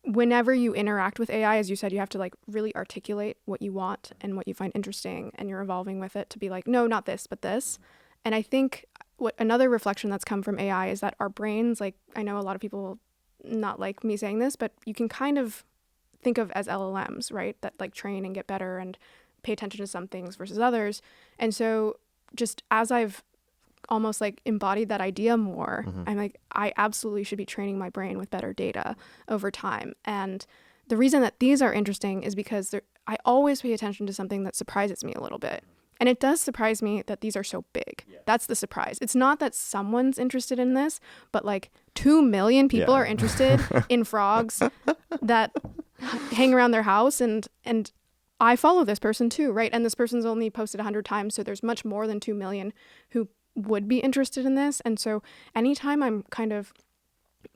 whenever you interact with AI, as you said, you have to like really articulate what you want and what you find interesting, and you're evolving with it to be like, no, not this, but this. And I think what another reflection that's come from AI is that our brains, like, I know a lot of people not like me saying this, but you can kind of think of as LLMs, right? That like train and get better and pay attention to some things versus others. And so just as I've almost like embodied that idea more, I'm like, I absolutely should be training my brain with better data over time. And the reason that these are interesting is because I always pay attention to something that surprises me a little bit. And it does surprise me that these are so big. Yeah. That's the surprise. It's not that someone's interested in this, but like 2 million people are interested in frogs that hang around their house. And I follow this person too, right? And this person's only posted 100 times. So there's much more than 2 million who would be interested in this. And so anytime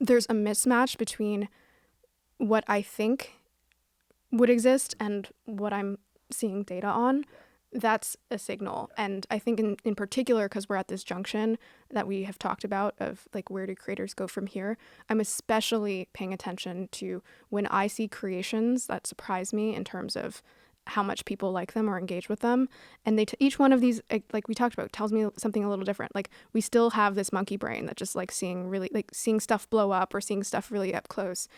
there's a mismatch between what I think would exist and what I'm seeing data on, that's a signal. And I think in particular, because we're at this junction that we have talked about of like, where do creators go from here? I'm especially paying attention to when I see creations that surprise me in terms of how much people like them or engage with them. And each one of these, like we talked about, tells me something a little different. Like, we still have this monkey brain that just like seeing stuff blow up or seeing stuff really up close.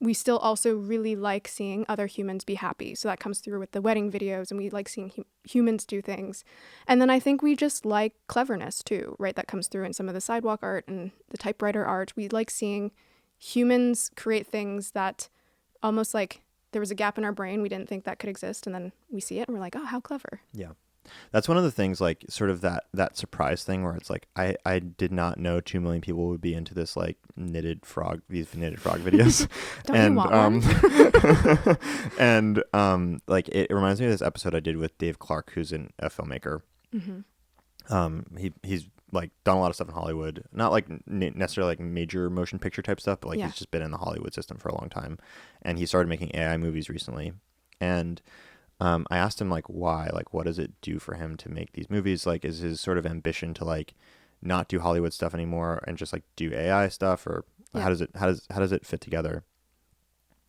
We still also really like seeing other humans be happy. So that comes through with the wedding videos, and we like seeing humans do things. And then I think we just like cleverness too, right? That comes through in some of the sidewalk art and the typewriter art. We like seeing humans create things that almost like there was a gap in our brain. We didn't think that could exist. And then we see it and we're like, oh, how clever. Yeah. That's one of the things, like sort of that surprise thing where it's like, I did not know 2 million people would be into this, like these knitted frog videos. Don't And you want one? and like it reminds me of this episode I did with Dave Clark, who's a filmmaker. He's like done a lot of stuff in Hollywood, not like necessarily like major motion picture type stuff, but like he's just been in the Hollywood system for a long time. And he started making AI movies recently. And I asked him like why, like what does it do for him to make these movies? Like, is his sort of ambition to like not do Hollywood stuff anymore and just like do AI stuff, or how does it fit together?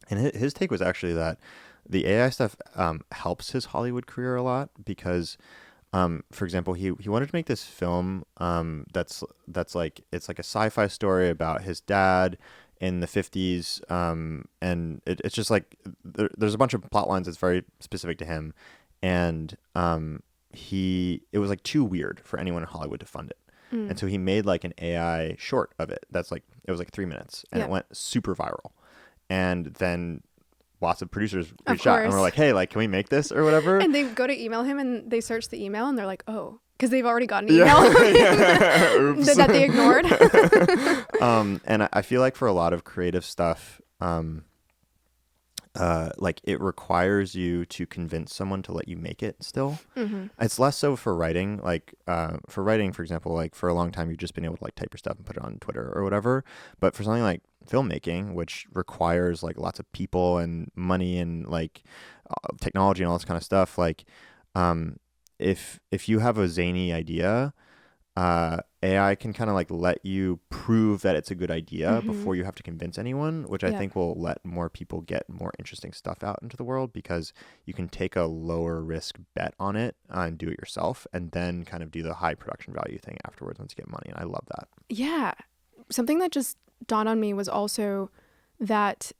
And his take was actually that the AI stuff helps his Hollywood career a lot because, for example, he wanted to make this film that's like, it's like a sci-fi story about his dad in the 50s, and it's just like there's a bunch of plot lines that's very specific to him, and it was like too weird for anyone in Hollywood to fund it. And so he made like an AI short of it that's like, it was like 3 minutes, and it went super viral. And then lots of producers reached out and were like, hey, like, can we make this or whatever? And they go to email him and they search the email and they're like, oh, because they've already gotten an email that they ignored. And I feel like for a lot of creative stuff, like it requires you to convince someone to let you make it still. It's less so for writing. Like for writing, for example, like for a long time, you've just been able to like type your stuff and put it on Twitter or whatever. But for something like filmmaking, which requires like lots of people and money and like technology and all this kind of stuff, like if you have a zany idea, AI can kind of like let you prove that it's a good idea before you have to convince anyone, which I think will let more people get more interesting stuff out into the world, because you can take a lower risk bet on it and do it yourself, and then kind of do the high production value thing afterwards once you get money. And I love that. Yeah. Something that just dawned on me was also that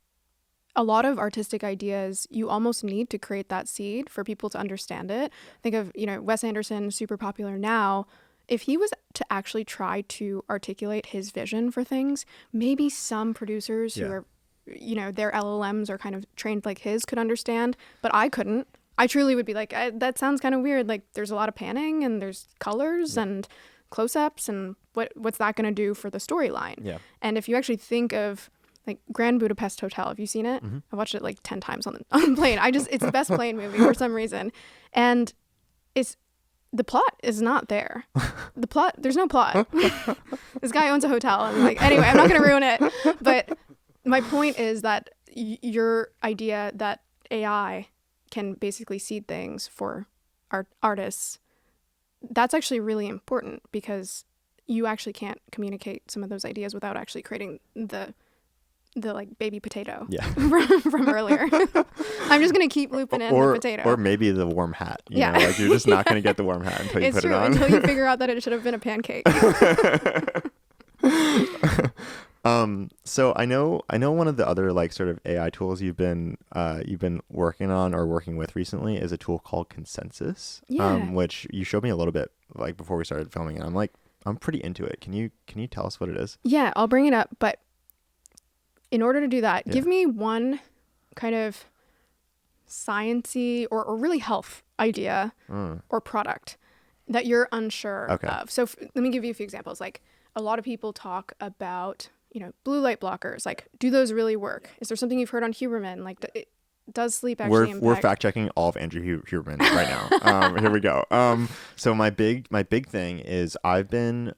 a lot of artistic ideas, you almost need to create that seed for people to understand it. Think of, Wes Anderson, super popular now. If he was to actually try to articulate his vision for things, maybe some producers who are, their LLMs are kind of trained like his could understand, but I couldn't. I truly would be like, that sounds kind of weird. Like, there's a lot of panning and there's colors and close-ups, and what's that going to do for the storyline? Yeah. And if you actually think of like Grand Budapest Hotel, have you seen it? I watched it like 10 times on the plane. It's the best plane movie for some reason. And the plot is not there. There's no plot. This guy owns a hotel. And like, anyway, I'm not going to ruin it. But my point is that your idea that AI can basically seed things for artists, that's actually really important, because you actually can't communicate some of those ideas without actually creating the like baby potato from earlier. I'm just going to keep looping in the potato. Or maybe the warm hat. You know, like you're just not going to get the warm hat until you put it on. Until you figure out that it should have been a pancake. So I know one of the other like sort of AI tools you've been working on or working with recently is a tool called Consensus, which you showed me a little bit like before we started filming, and I'm pretty into it. Can you tell us what it is? Yeah, I'll bring it up, but in order to do that, give me one kind of sciencey or really health idea or product that you're unsure of. So let me give you a few examples. Like, a lot of people talk about, blue light blockers. Like, do those really work? Is there something you've heard on Huberman? Like, does sleep actually impact? We're fact checking all of Andrew Huberman right now. Here we go. So my big thing is I've been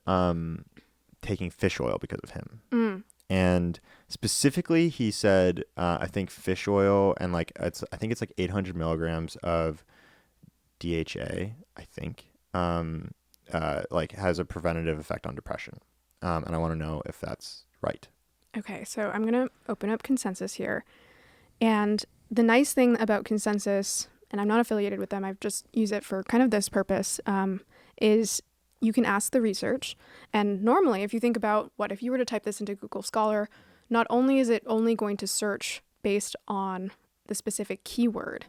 taking fish oil because of him. And specifically, he said, I think fish oil and I think it's like 800 milligrams of DHA, I think, like has a preventative effect on depression. And I want to know if that's right. Okay, so I'm going to open up Consensus here. And the nice thing about Consensus, and I'm not affiliated with them, I've just used it for kind of this purpose, is you can ask the research. And normally, if you think about what if you were to type this into Google Scholar, not only is it only going to search based on the specific keyword,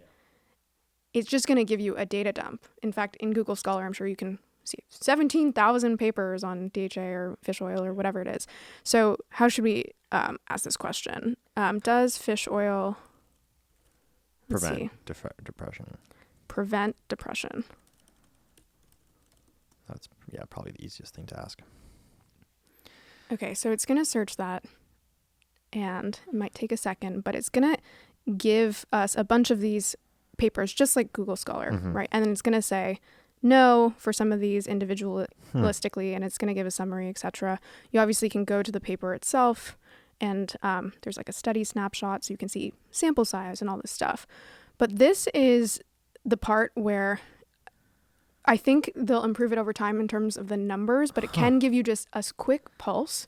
it's just going to give you a data dump. In fact, in Google Scholar, I'm sure you can see 17,000 papers on DHA or fish oil or whatever it is. So how should we ask this question? Does fish oil Prevent depression? Prevent depression. That's, probably the easiest thing to ask. Okay, so it's going to search that, and it might take a second, but it's going to give us a bunch of these papers, just like Google Scholar, right? And then it's going to say no for some of these individualistically, and it's going to give a summary, etc. You obviously can go to the paper itself, and there's like a study snapshot, so you can see sample size and all this stuff. But this is the part where I think they'll improve it over time in terms of the numbers, but it can give you just a quick pulse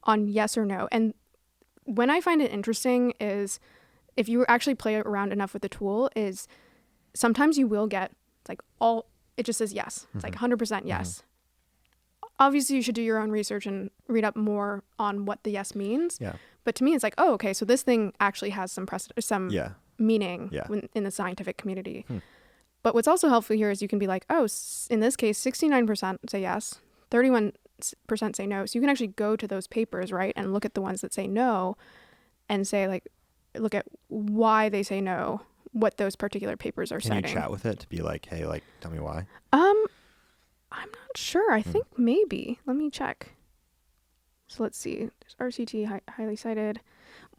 on yes or no. And when I find it interesting is if you actually play around enough with the tool is sometimes you will get like it just says yes. It's like 100% yes. Obviously you should do your own research and read up more on what the yes means. Yeah. But to me it's like, oh, okay, so this thing actually has some meaning in the scientific community. But what's also helpful here is you can be like, oh, in this case, 69% say yes, 31% say no. So you can actually go to those papers, right, and look at the ones that say no and say, like, look at why they say no, what those particular papers are citing. Can you chat with it to be like, hey, like, tell me why? I'm not sure. I think maybe. Let me check. So let's see. There's RCT, highly cited.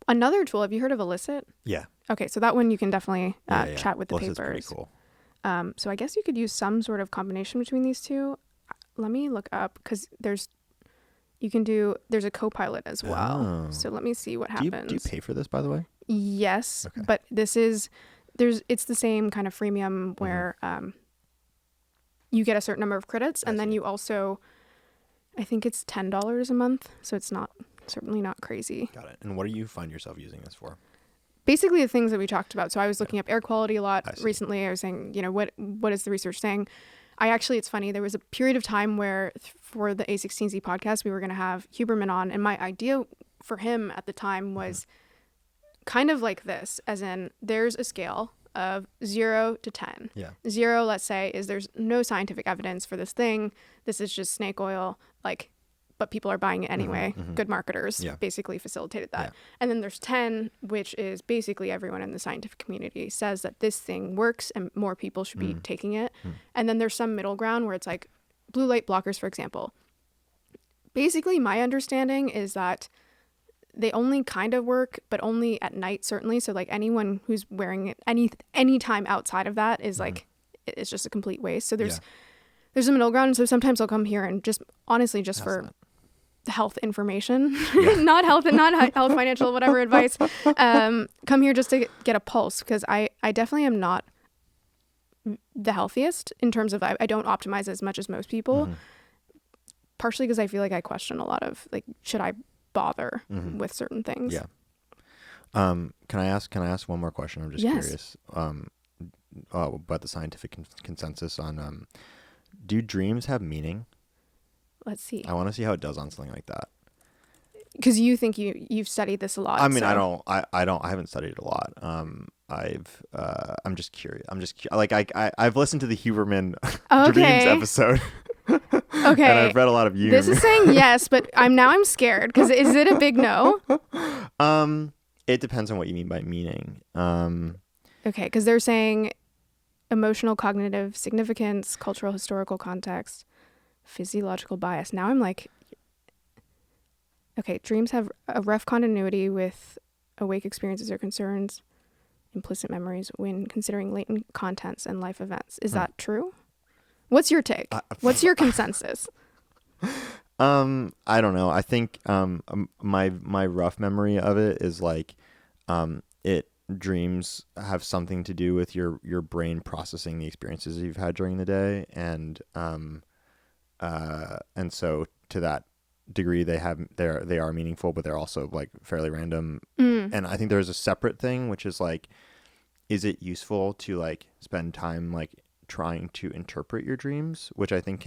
Another tool, have you heard of Elicit? Yeah. Okay, so that one you can definitely chat with the Elicit's papers. Pretty cool. So I guess you could use some sort of combination between these two. Let me look up because there's a Copilot as well. Oh. So let me see what happens. Do you pay for this, by the way? Yes, but it's the same kind of freemium where you get a certain number of credits, and then you also, I think it's $10 a month, so it's certainly not crazy. Got it. And what do you find yourself using this for? Basically the things that we talked about. So I was looking up air quality a lot recently. I was saying, what is the research saying? It's funny, there was a period of time where for the A16Z podcast, we were going to have Huberman on. And my idea for him at the time was kind of like this, as in there's a scale of 0 to 10. Yeah. 0, let's say, is there's no scientific evidence for this thing. This is just snake oil, but people are buying it anyway. Good marketers basically facilitated that. And then there's 10, which is basically everyone in the scientific community says that this thing works and more people should be taking it. And then there's some middle ground where it's like blue light blockers, for example. Basically, my understanding is that they only kind of work, but only at night, certainly. So like anyone who's wearing it any time outside of that is it's just a complete waste. So there's a middle ground. So sometimes I'll come here and just honestly for health information, not health financial, whatever advice, come here just to get a pulse, because I definitely am not the healthiest in terms of I don't optimize as much as most people, partially because I feel like I question a lot of like, should I bother with certain things? Can I ask one more question? I'm just curious about the scientific consensus on do dreams have meaning? Let's see. I want to see how it does on something like that. Because you think you've studied this a lot. I mean, so. I haven't studied it a lot. I'm just curious. I've listened to the Huberman Dreams episode. And I've read a lot of you. This is saying yes, but I'm scared, because is it a big no? It depends on what you mean by meaning. Okay, because they're saying emotional, cognitive significance, cultural, historical context, physiological bias. Now I'm like, okay, dreams have a rough continuity with awake experiences or concerns, implicit memories when considering latent contents and life events. Is that true? What's your take? What's your consensus? I don't know. I think my rough memory of it is like dreams have something to do with your brain processing the experiences you've had during the day, and so to that degree they are meaningful, but they're also like fairly random. And I think there's a separate thing, which is like, is it useful to like spend time like trying to interpret your dreams, which I think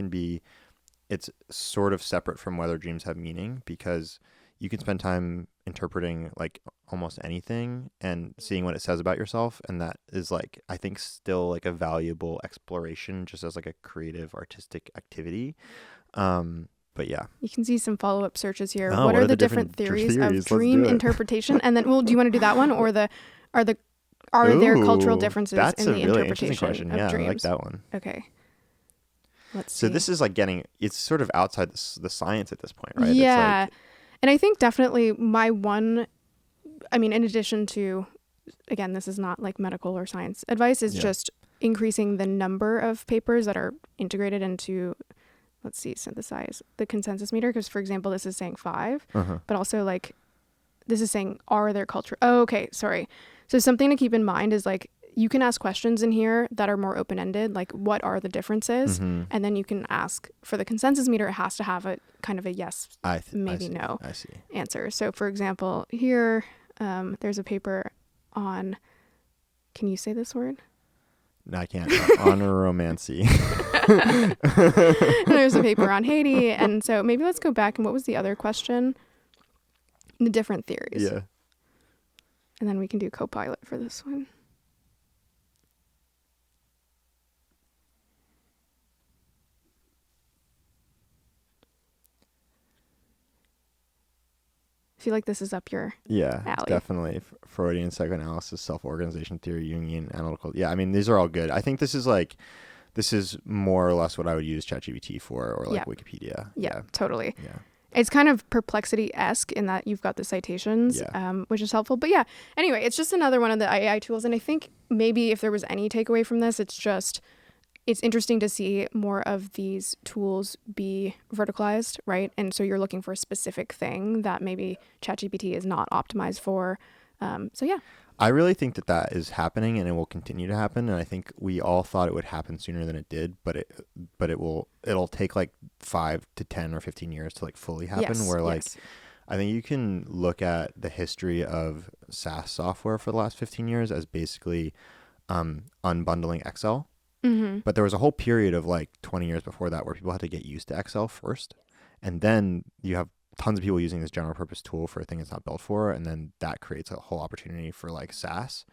it's sort of separate from whether dreams have meaning, because you can spend time interpreting like almost anything and seeing what it says about yourself, and that is like, I think, still like a valuable exploration just as like a creative artistic activity. But yeah, you can see some follow-up searches here. Oh, what are the different theories of dream interpretation? And then, well, do you want to do that one, or are there cultural differences in the interpretation of dreams? I like that one. Okay. Let's see. So this is like it's sort of outside the science at this point, right? Yeah. It's like, and I think definitely in addition to, again, this is not like medical or science advice, is just increasing the number of papers that are integrated into, let's see, synthesize the consensus meter. Because, for example, this is saying 5, but also like this is saying, are there culture? Oh, okay. Sorry. So something to keep in mind is like, you can ask questions in here that are more open-ended, like what are the differences? And then you can ask for the consensus meter. It has to have a kind of a yes, maybe no answer. So for example, here, there's a paper on, can you say this word? No, I can't. Honoromancy. There's a paper on Haiti. And so maybe let's go back. And what was the other question? The different theories. Yeah. And then we can do Copilot for this one. I feel like this is up your alley. Definitely. Freudian psychoanalysis, self-organization theory, Jungian analytical. Yeah, I mean, these are all good. I think this is more or less what I would use ChatGPT for, or like Wikipedia. Yeah, totally. Yeah. It's kind of Perplexity-esque in that you've got the citations, which is helpful. But yeah, anyway, it's just another one of the AI tools. And I think maybe if there was any takeaway from this, it's interesting to see more of these tools be verticalized, right? And so you're looking for a specific thing that maybe ChatGPT is not optimized for. So yeah. I really think that is happening, and it will continue to happen. And I think we all thought it would happen sooner than it did, but it'll take like 5 to 10 or 15 years to like fully happen. I think you can look at the history of SaaS software for the last 15 years as basically unbundling Excel. But there was a whole period of like 20 years before that where people had to get used to Excel first. And then you have tons of people using this general purpose tool for a thing it's not built for. And then that creates a whole opportunity for like SaaS.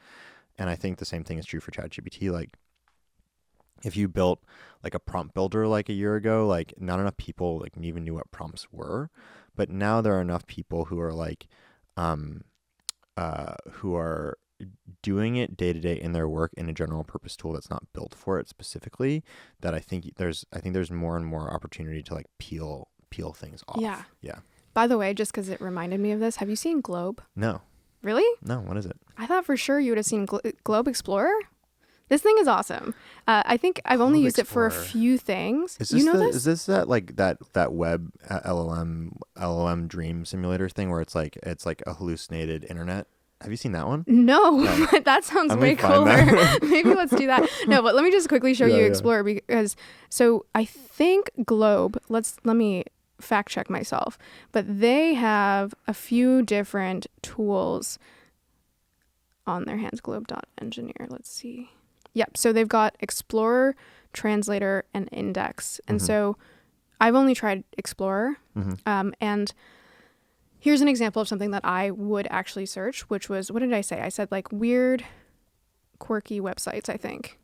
And I think the same thing is true for ChatGPT. Like if you built like a prompt builder like a year ago, like not enough people like even knew what prompts were. But now there are enough people who are like, who are doing it day to day in their work in a general purpose tool that's not built for it specifically, that I think there's more and more opportunity to like peel things off. Yeah. By the way, just because it reminded me of this, have you seen Globe? No. Really? No. What is it? I thought for sure you would have seen Globe Explorer. This thing is awesome. I think I've only used it for a few things. Is this that like that web LLM dream simulator thing where it's like a hallucinated internet? Have you seen that one? No, but that sounds way cooler. Maybe let's do that. No, but let me just quickly show you Explorer, because so I think Globe, let me fact check myself, but they have a few different tools on their hands. Globe.engineer. Let's see. Yep. So they've got Explorer, Translator, and Index. And so I've only tried Explorer. And here's an example of something that I would actually search, which was, what did I say? I said like weird, quirky websites, I think.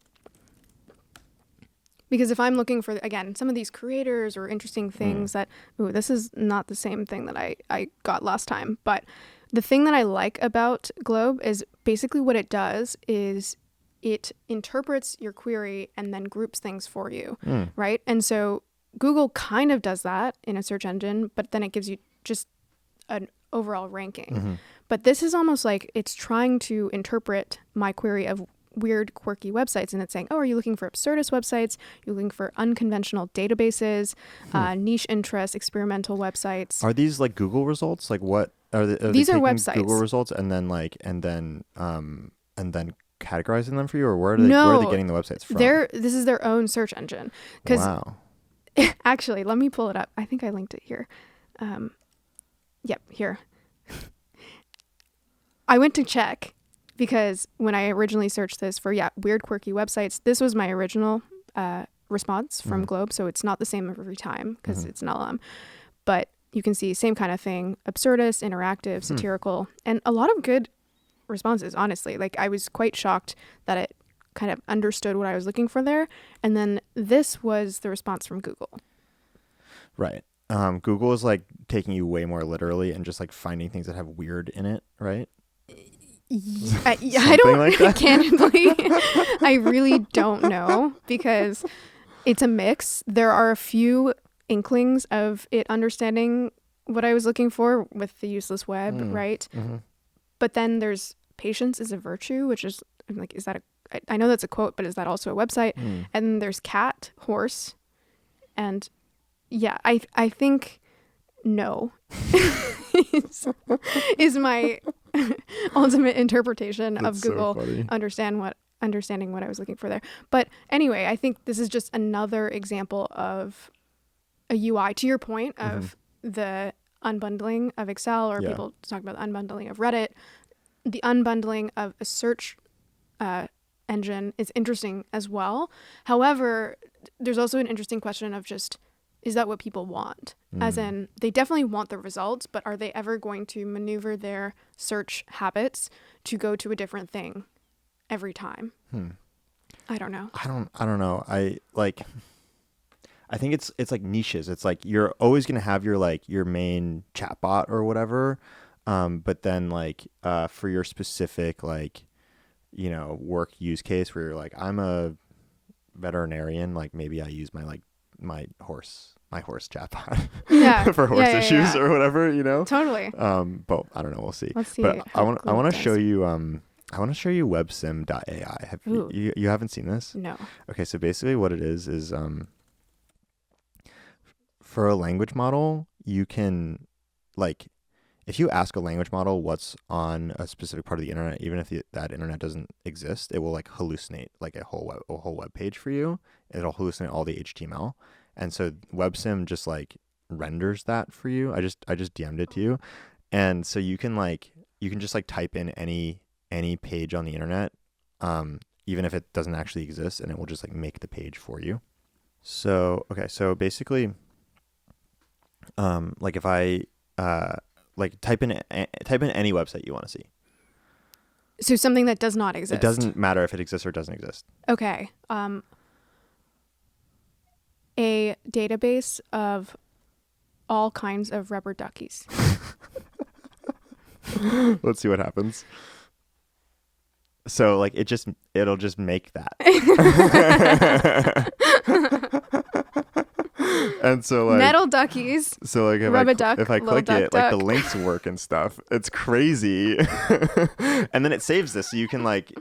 Because if I'm looking for, again, some of these creators or interesting things that, this is not the same thing that I got last time. But the thing that I like about Globe is basically what it does is it interprets your query and then groups things for you, right? And so Google kind of does that in a search engine, but then it gives you just an overall ranking. But this is almost like it's trying to interpret my query of weird, quirky websites, and it's saying, oh, are you looking for absurdist websites? You're looking for unconventional databases, niche interests, experimental websites. Are these like Google results? Like what Are These they are taking websites. Google results and then categorizing them for you, or where are they getting the websites from? This is their own search engine. Because Wow. actually, let me pull it up. I think I linked it here. Yep, here. I went to check because when I originally searched this for weird quirky websites, this was my original response from Globe. So it's not the same every time because it's an LM. But you can see same kind of thing: absurdist, interactive, satirical, and a lot of good responses. Honestly, like I was quite shocked that it kind of understood what I was looking for there. And then this was the response from Google. Right. Google is like taking you way more literally and just like finding things that have weird in it, right? I don't like that? Candidly, I really don't know because it's a mix. There are a few inklings of it understanding what I was looking for with the useless web, right? But then there's patience is a virtue, which is like, is that I know that's a quote, but is that also a website? And then there's cat, horse, and I think no is my ultimate interpretation of Google understanding what I was looking for there. But anyway, I think this is just another example of a UI, to your point, of the unbundling of Excel, or people talk about the unbundling of Reddit. The unbundling of a search engine is interesting as well. However, there's also an interesting question of just, is that what people want? As in, they definitely want the results, but are they ever going to maneuver their search habits to go to a different thing every time? I don't know. I don't know. I think it's like niches. It's like you're always going to have your main chatbot or whatever. But then for your specific work use case where you're like, I'm a veterinarian, like maybe I use my horse chatbot for horse issues or whatever, Totally. But I don't know, we'll see. Let's see. But I want to show you websim.ai. You haven't seen this? No. Okay, so basically what it is for a language model, you can if you ask a language model what's on a specific part of the internet, even if that internet doesn't exist, it will hallucinate a whole web page for you. It'll hallucinate all the HTML, and so WebSim just renders that for you. I just DM'd it to you, and so you can just type in any page on the internet, even if it doesn't actually exist, and it will just make the page for you. So okay, so basically, if I type in any website you want to see. So something that does not exist. It doesn't matter if it exists or doesn't exist. Okay. A database of all kinds of rubber duckies. Let's see what happens. So it'll just make that. And so metal duckies. So if I click it, the links work and stuff. It's crazy. And then it saves this, so you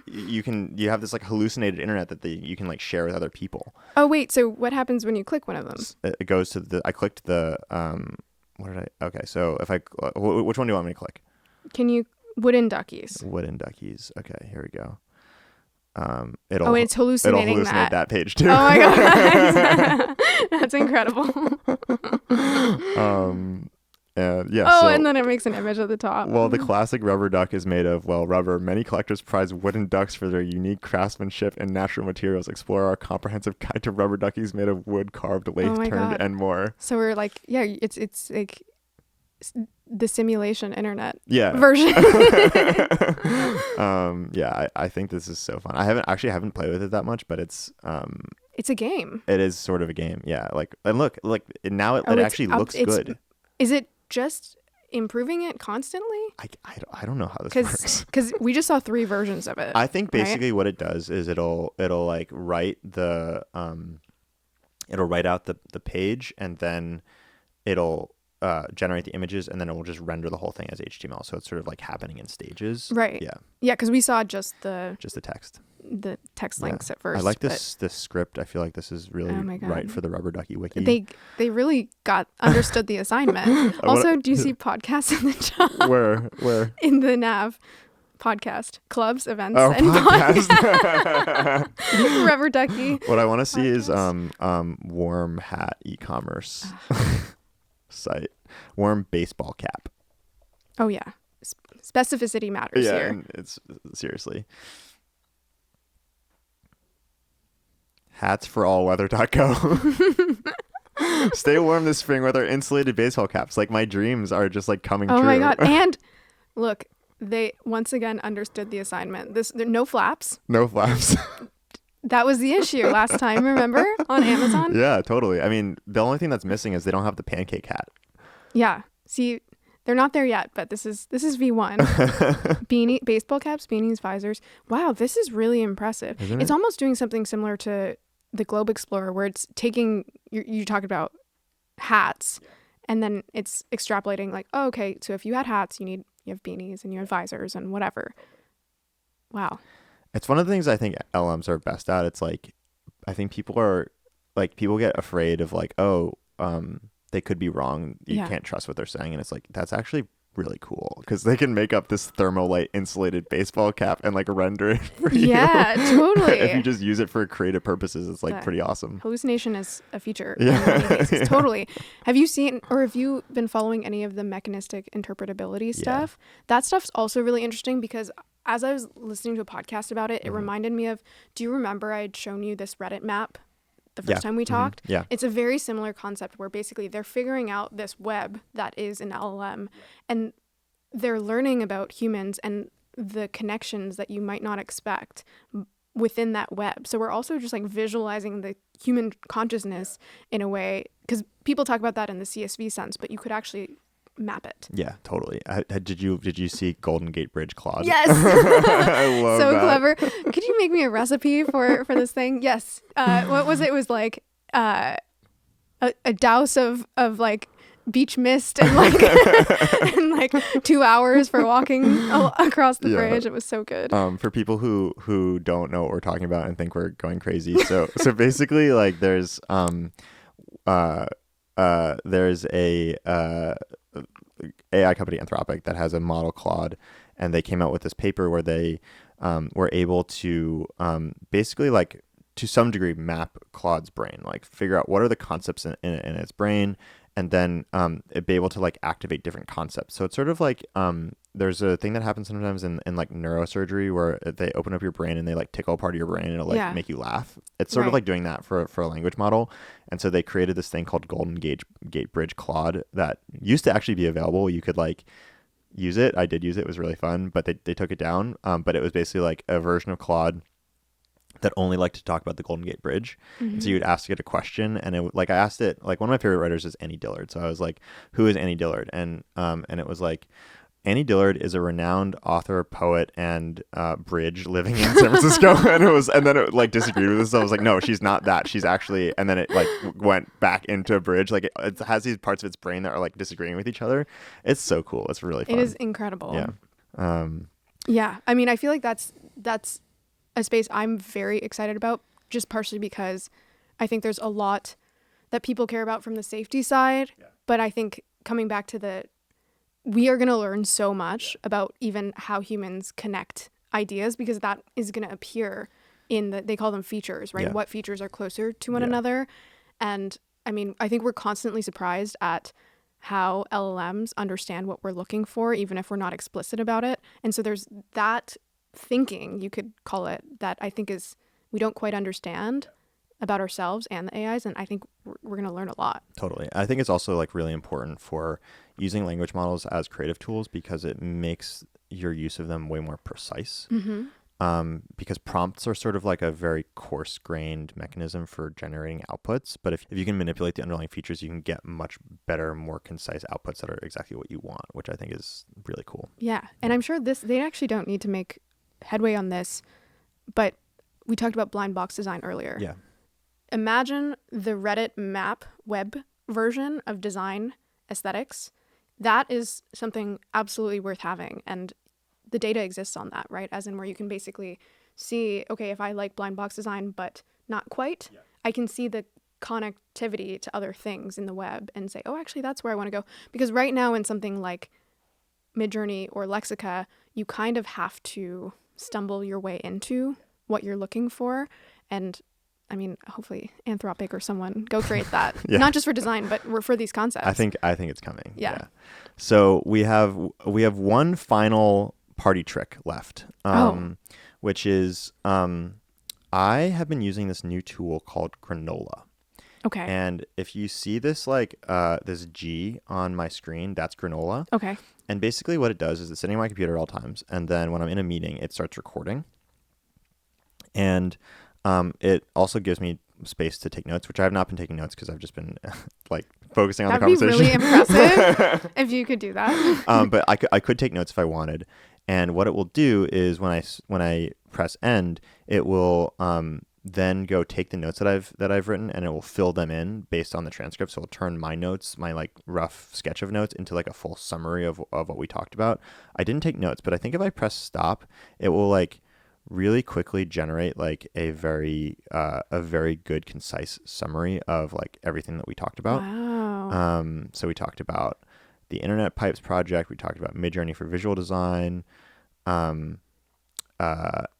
you have this hallucinated internet that you can share with other people. Oh wait, so what happens when you click one of them? It goes to I clicked the okay, so if which one do you want me to click? Can you wooden duckies? Wooden duckies. Okay, here we go. It's hallucinating it'll hallucinate that page too. Oh my god, that's incredible. And then it makes an image at the top. Well, the classic rubber duck is made of rubber. Many collectors prize wooden ducks for their unique craftsmanship and natural materials. Explore our comprehensive guide to rubber duckies made of wood, carved, lathe turned, and more. So we're it's like the simulation internet version. I think this is so fun. I haven't played with it that much, but it's a game. It is sort of a game. Yeah. And look now it actually looks good. Is it just improving it constantly? I don't know how this works. Because we just saw 3 versions of it. I think basically what it does is it'll write it'll write out the page, and then it'll generate the images, and then it will just render the whole thing as HTML. So it's sort of like happening in stages. Right. Yeah. Yeah, because we saw just the text. The text Yeah. links at first. I like this script. I feel like this is really Oh my God. right for the Rubber Ducky wiki. They really understood the assignment. Also, do you see podcasts in the job? Where? In the nav podcast clubs, events, Oh, and podcast. Rubber Ducky. What I want to see is Podcast. warm hat e-commerce site. Warm baseball cap. Oh yeah, specificity matters Yeah, here. and it's seriously. Hatsforallweather.co. Stay warm this spring with our insulated baseball caps. Like, my dreams are just like coming true. Oh my God! And look, they once again understood the assignment. There no flaps. No flaps. That was the issue last time. Remember on Amazon? Yeah, totally. I mean, the only thing that's missing is they don't have the pancake hat. Yeah. See, they're not there yet, but this is V1. Baseball caps, beanies, visors. Wow, this is really impressive. Isn't It's it? almost doing something similar to the Globe Explorer, where it's taking you talked about hats, and then it's extrapolating like, oh, okay, so if you had hats, you have beanies and you have visors and whatever. Wow. It's one of the things I think LMs are best at. It's like, I think people get afraid of like, oh, they could be wrong. You can't trust what they're saying. And it's like, that's actually really cool because they can make up this thermolite insulated baseball cap and like render it for you. Yeah, totally. If you just use it for creative purposes, it's like That pretty awesome. Hallucination is a feature. Yeah. In many cases. Yeah. Totally. Have you seen or have you been following any of the mechanistic interpretability stuff? That stuff's also really interesting because as I was listening to a podcast about it, it reminded me of, do you remember I had shown you this Reddit map the first time we talked? Yeah. It's a very similar concept where basically they're figuring out this web that is an LLM and they're learning about humans and the connections that you might not expect within that web. So we're also just like visualizing the human consciousness in a way, because people talk about that in the CSV sense, but you could actually map it. Yeah, totally. Did you see Golden Gate Bridge Claude? Yes. I love So that. clever. Could you make me a recipe for this thing? Yes. What was it? It was like a douse of like beach mist and like and like 2 hours for walking across the bridge. It was so good. For people who don't know what we're talking about and think we're going crazy, so basically like there's a AI company, Anthropic, that has a model Claude, and they came out with this paper where they were able to basically like to some degree map Claude's brain, like figure out what are the concepts in its brain, and then it'd be able to like activate different concepts. So it's sort of like there's a thing that happens sometimes in like neurosurgery where they open up your brain and they like tickle a part of your brain and it'll like make you laugh. It's sort of like doing that for a language model. And so they created this thing called Golden Gate Bridge Claude that used to actually be available. You could like use it. I did use it. It was really fun, but they took it down. But it was basically like a version of Claude that only liked to talk about the Golden Gate Bridge. And so you'd ask it a question, and it like I asked it, like one of my favorite writers is Annie Dillard. So I was like, who is Annie Dillard? And it was like, Annie Dillard is a renowned author, poet, and bridge living in San Francisco. and then it like disagreed with this. So I was like, no, she's not that. She's actually, and then it like went back into a bridge. Like it has these parts of its brain that are like disagreeing with each other. It's so cool. It's really fun. It is incredible. Yeah. Yeah. I mean, I feel like that's a space I'm very excited about, just partially because I think there's a lot that people care about from the safety side. Yeah. But I think coming back to we are going to learn so much about even how humans connect ideas, because that is going to appear in they call them features, right? Yeah. What features are closer to one another. And I mean, I think we're constantly surprised at how LLMs understand what we're looking for, even if we're not explicit about it. And so there's that thinking, you could call it, that I think we don't quite understand about ourselves and the AIs, and I think we're going to learn a lot. Totally. I think it's also like really important for using language models as creative tools because it makes your use of them way more precise. Because prompts are sort of like a very coarse-grained mechanism for generating outputs, but if you can manipulate the underlying features, you can get much better, more concise outputs that are exactly what you want, which I think is really cool. Yeah, and I'm sure they actually don't need to make headway on this, but we talked about blind box design earlier. Yeah. Imagine the Reddit map web version of design aesthetics, that is something absolutely worth having. And the data exists on that, right? As in where you can basically see, okay, if I like blind box design, but not quite, I can see the connectivity to other things in the web and say, oh, actually, that's where I want to go. Because right now in something like Midjourney or Lexica, you kind of have to stumble your way into what you're looking for. And I mean, hopefully Anthropic or someone go create that, not just for design, but for these concepts. I think it's coming. Yeah. So we have one final party trick left, which is I have been using this new tool called Granola. Okay. And if you see this this G on my screen, that's Granola. Okay. And basically what it does is it's sitting on my computer at all times, and then when I'm in a meeting, it starts recording. And it also gives me space to take notes, which I have not been taking notes because I've just been focusing on the conversation. That'd be really impressive if you could do that. But I could take notes if I wanted. And what it will do is when I press end, it will then go take the notes that I've written, and it will fill them in based on the transcript. So it'll turn my notes, my rough sketch of notes, into a full summary of what we talked about. I didn't take notes, but I think if I press stop, it will really quickly generate a very good, concise summary of everything that we talked about. Wow. So we talked about the Internet Pipes project. We talked about Midjourney for visual design,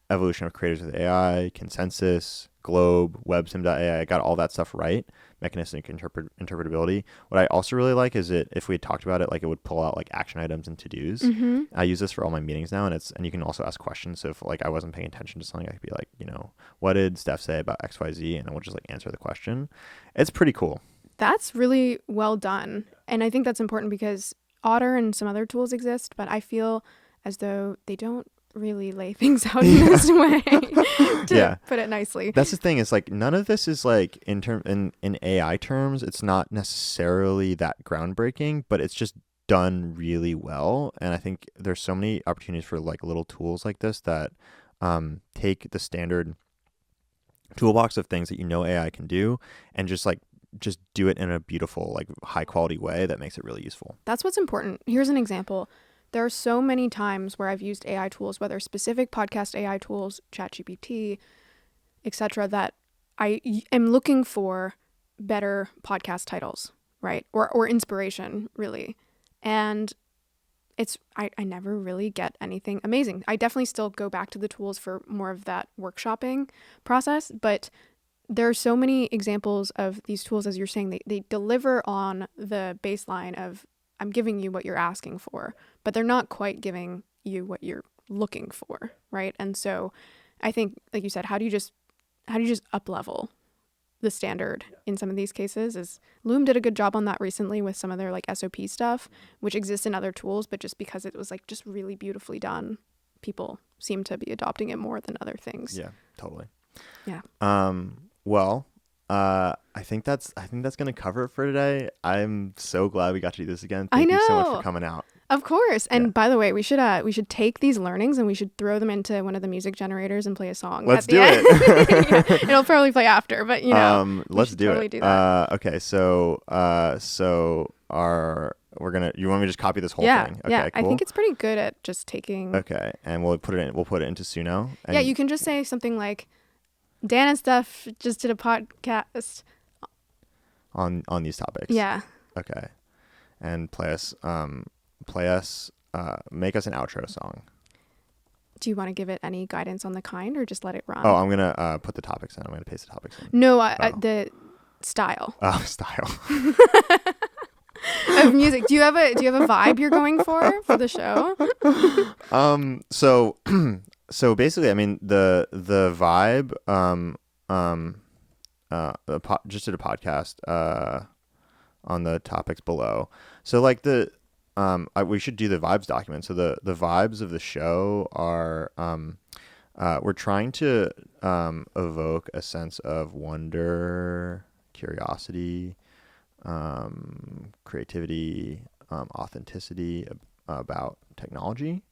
evolution of creators with AI, consensus, globe, websim.ai. I got all that stuff right. Mechanistic interpretability. What I also really like is if we had talked about it, it would pull out action items and to-dos. Mm-hmm. I use this for all my meetings now, and you can also ask questions. So if I wasn't paying attention to something, I could be what did Steph say about XYZ? And it will just answer the question. It's pretty cool. That's really well done. And I think that's important because Otter and some other tools exist, but I feel as though they don't really lay things out in this way, to put it nicely. That's the thing, is none of this is in AI terms, it's not necessarily that groundbreaking, but it's just done really well. And I think there's so many opportunities for little tools like this that take the standard toolbox of things that AI can do and just do it in a beautiful, high quality way that makes it really useful. That's what's important. Here's an example. There are so many times where I've used AI tools, whether specific podcast AI tools, ChatGPT, etc., that I am looking for better podcast titles, right? Or inspiration, really. And I never really get anything amazing. I definitely still go back to the tools for more of that workshopping process, but there are so many examples of these tools, as you're saying, they deliver on the baseline of I'm giving you what you're asking for, but they're not quite giving you what you're looking for, right? And so I think, like you said, how do you just up level the standard in some of these cases? Is Loom did a good job on that recently with some of their SOP stuff, which exists in other tools, but just because it was just really beautifully done, people seem to be adopting it more than other things. Yeah, totally. Yeah. Well, I think that's going to cover it for today. I'm so glad we got to do this again. Thank you so much for coming out. Of course. And by the way, we should take these learnings and we should throw them into one of the music generators and play a song. Let's do it. Yeah, it'll probably play after, but let's do totally it. Do that. Okay. So we're going to, you want me to just copy this whole thing? Okay, yeah. cool. I think it's pretty good at just taking. Okay. And we'll put it into Suno. And yeah. You can just say something like, Dan and Steph just did a podcast on these topics. Yeah. Okay. And make us an outro song. Do you want to give it any guidance on the kind or just let it run? Oh, I'm going to put the topics in. I'm going to paste the topics in. No, the style. Oh, style. Of music. Do you have a vibe you're going for the show? So basically, I mean, the vibe, just did a podcast on the topics below. So we should do the vibes document. So the vibes of the show are, we're trying to evoke a sense of wonder, curiosity, creativity, authenticity about technology.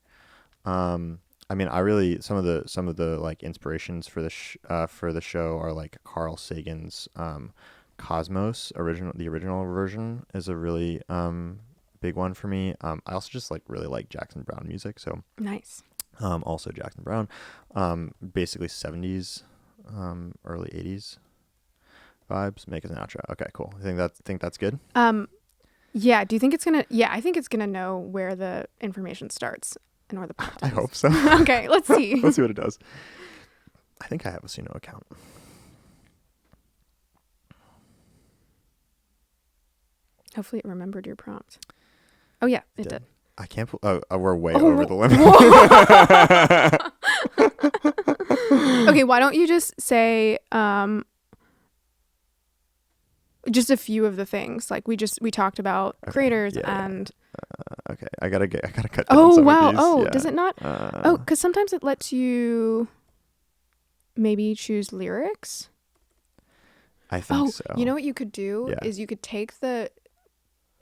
I mean, some of the inspirations for the show are Carl Sagan's Cosmos the original version is a really big one for me. I also just really like Jackson Browne music, so Nice. also Jackson Browne, basically 70s, early 80s vibes. Make us an outro. Okay, cool. I think that's good. Yeah. Do you think it's gonna? Yeah, I think it's gonna know where the information starts and where the prompt I ends. hope so. Okay, let's see. Let's see what it does. I think I have a Suno account. Hopefully, it remembered your prompt. Oh yeah, it did. I can't. We're way over the limit. Okay, why don't you just say just a few of the things we talked about creators and. Okay, I gotta cut down Oh some wow! of these. Oh, Yeah. does it not? Because sometimes it lets you maybe choose lyrics. I think so. You know what you could do Yeah. is you could take the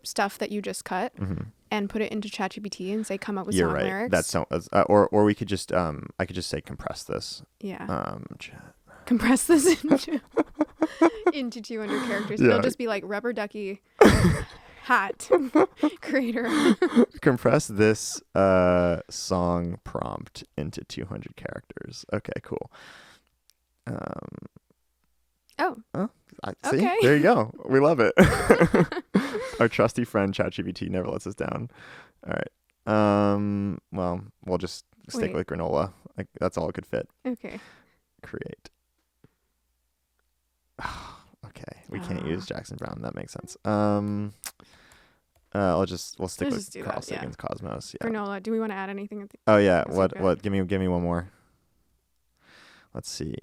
stuff that you just cut and put it into ChatGPT and say come up with You're song right. lyrics. That's so. Or we could just I could just say compress this. Yeah. Chat. Compress this into 200 characters. Yeah. It'll just be like rubber ducky hat creator. Compress this song prompt into 200 characters. Okay, cool. See, Okay. there you go. We love it. Our trusty friend ChatGPT never lets us down. All right. Well, we'll just stick with granola. That's all it could fit. Okay. Create. Okay, we can't use Jackson Browne. That makes sense. We'll stick with Carl Sagan's Cosmos. Yeah. Granola. Do we want to add anything? Oh yeah. What? Give me one more. Let's see.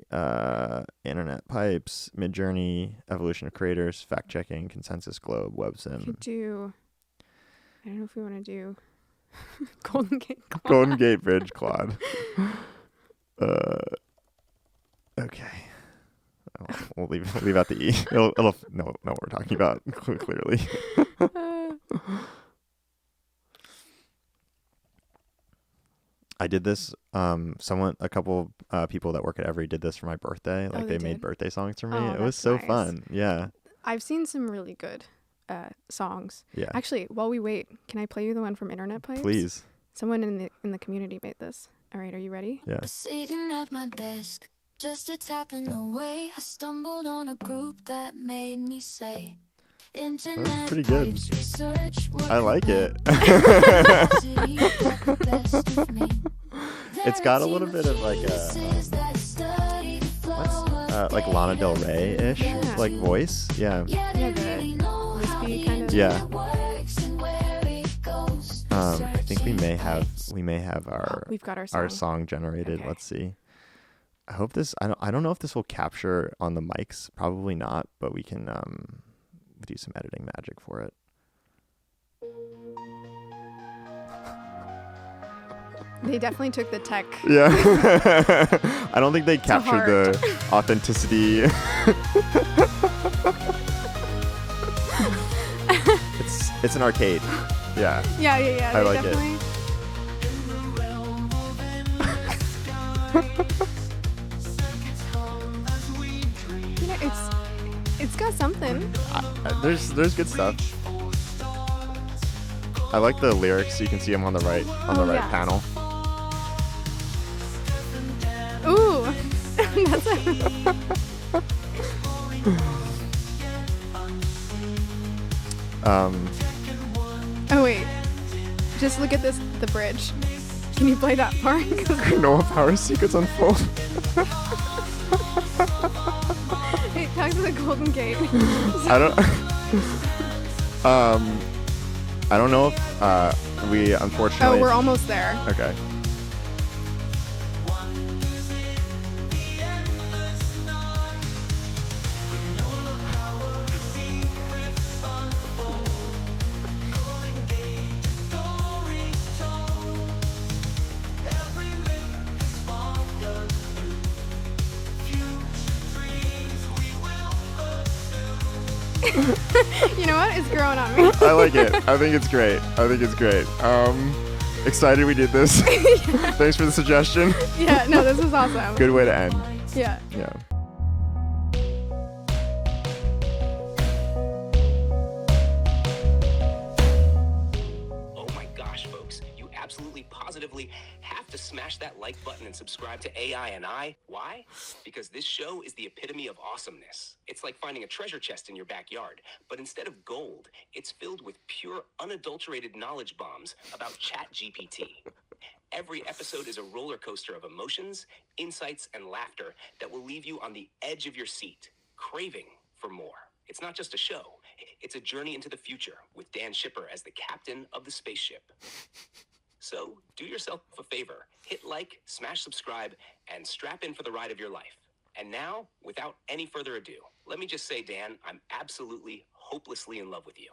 Internet pipes, Midjourney, evolution of creators, fact checking, consensus globe, WebSim. Could do. I don't know if we want to do Golden Gate. Claude. Golden Gate Bridge Claude. Okay. We'll leave out the E. It'll know what we're talking about clearly. I did this. A couple people that work at Every did this for my birthday. They made birthday songs for me. Oh, it was that's so nice. fun. Yeah. I've seen some really good songs. Yeah. Actually, while we wait, can I play you the one from Internet Pipes? Please. Someone in the community made this. All right, are you ready? Yeah. Sitting at my desk, just a tapping away, I stumbled on a group that made me say, Internet pretty good. Pipes Research, I like it. It's got a little bit of like Lana Del Rey-ish voice. Yeah. Yeah, the wispy kind of. Yeah. I think we may have our We've got our song generated. Okay. Let's see. I hope this. I don't know if this will capture on the mics. Probably not, but we can do some editing magic for it. They definitely took the tech. Yeah. I don't think they captured the authenticity. It's an arcade. Yeah. Yeah. I They like definitely... You know, it's got something. There's good stuff. I like the lyrics. You can see them on the right Yeah. panel. Ooh, that's Oh wait, just look at the bridge. Can you play that part? No power secrets unfold. It talks to the Golden Gate. I don't know if we unfortunately. Oh, we're almost there. Okay. You know what? It's growing on me. I like it. I think it's great. Excited we did this. Thanks for the suggestion. Yeah, no, this is awesome. Good way to end. Yeah. Yeah. simply have to smash that like button and subscribe to AI and I. Why? Because this show is the epitome of awesomeness. It's like finding a treasure chest in your backyard, but instead of gold, it's filled with pure, unadulterated knowledge bombs about ChatGPT. Every episode is a roller coaster of emotions, insights, and laughter that will leave you on the edge of your seat, craving for more. It's not just a show, it's a journey into the future with Dan Shipper as the captain of the spaceship. So do yourself a favor, hit like, smash subscribe, and strap in for the ride of your life. And now, without any further ado, let me just say, Dan, I'm absolutely, hopelessly in love with you.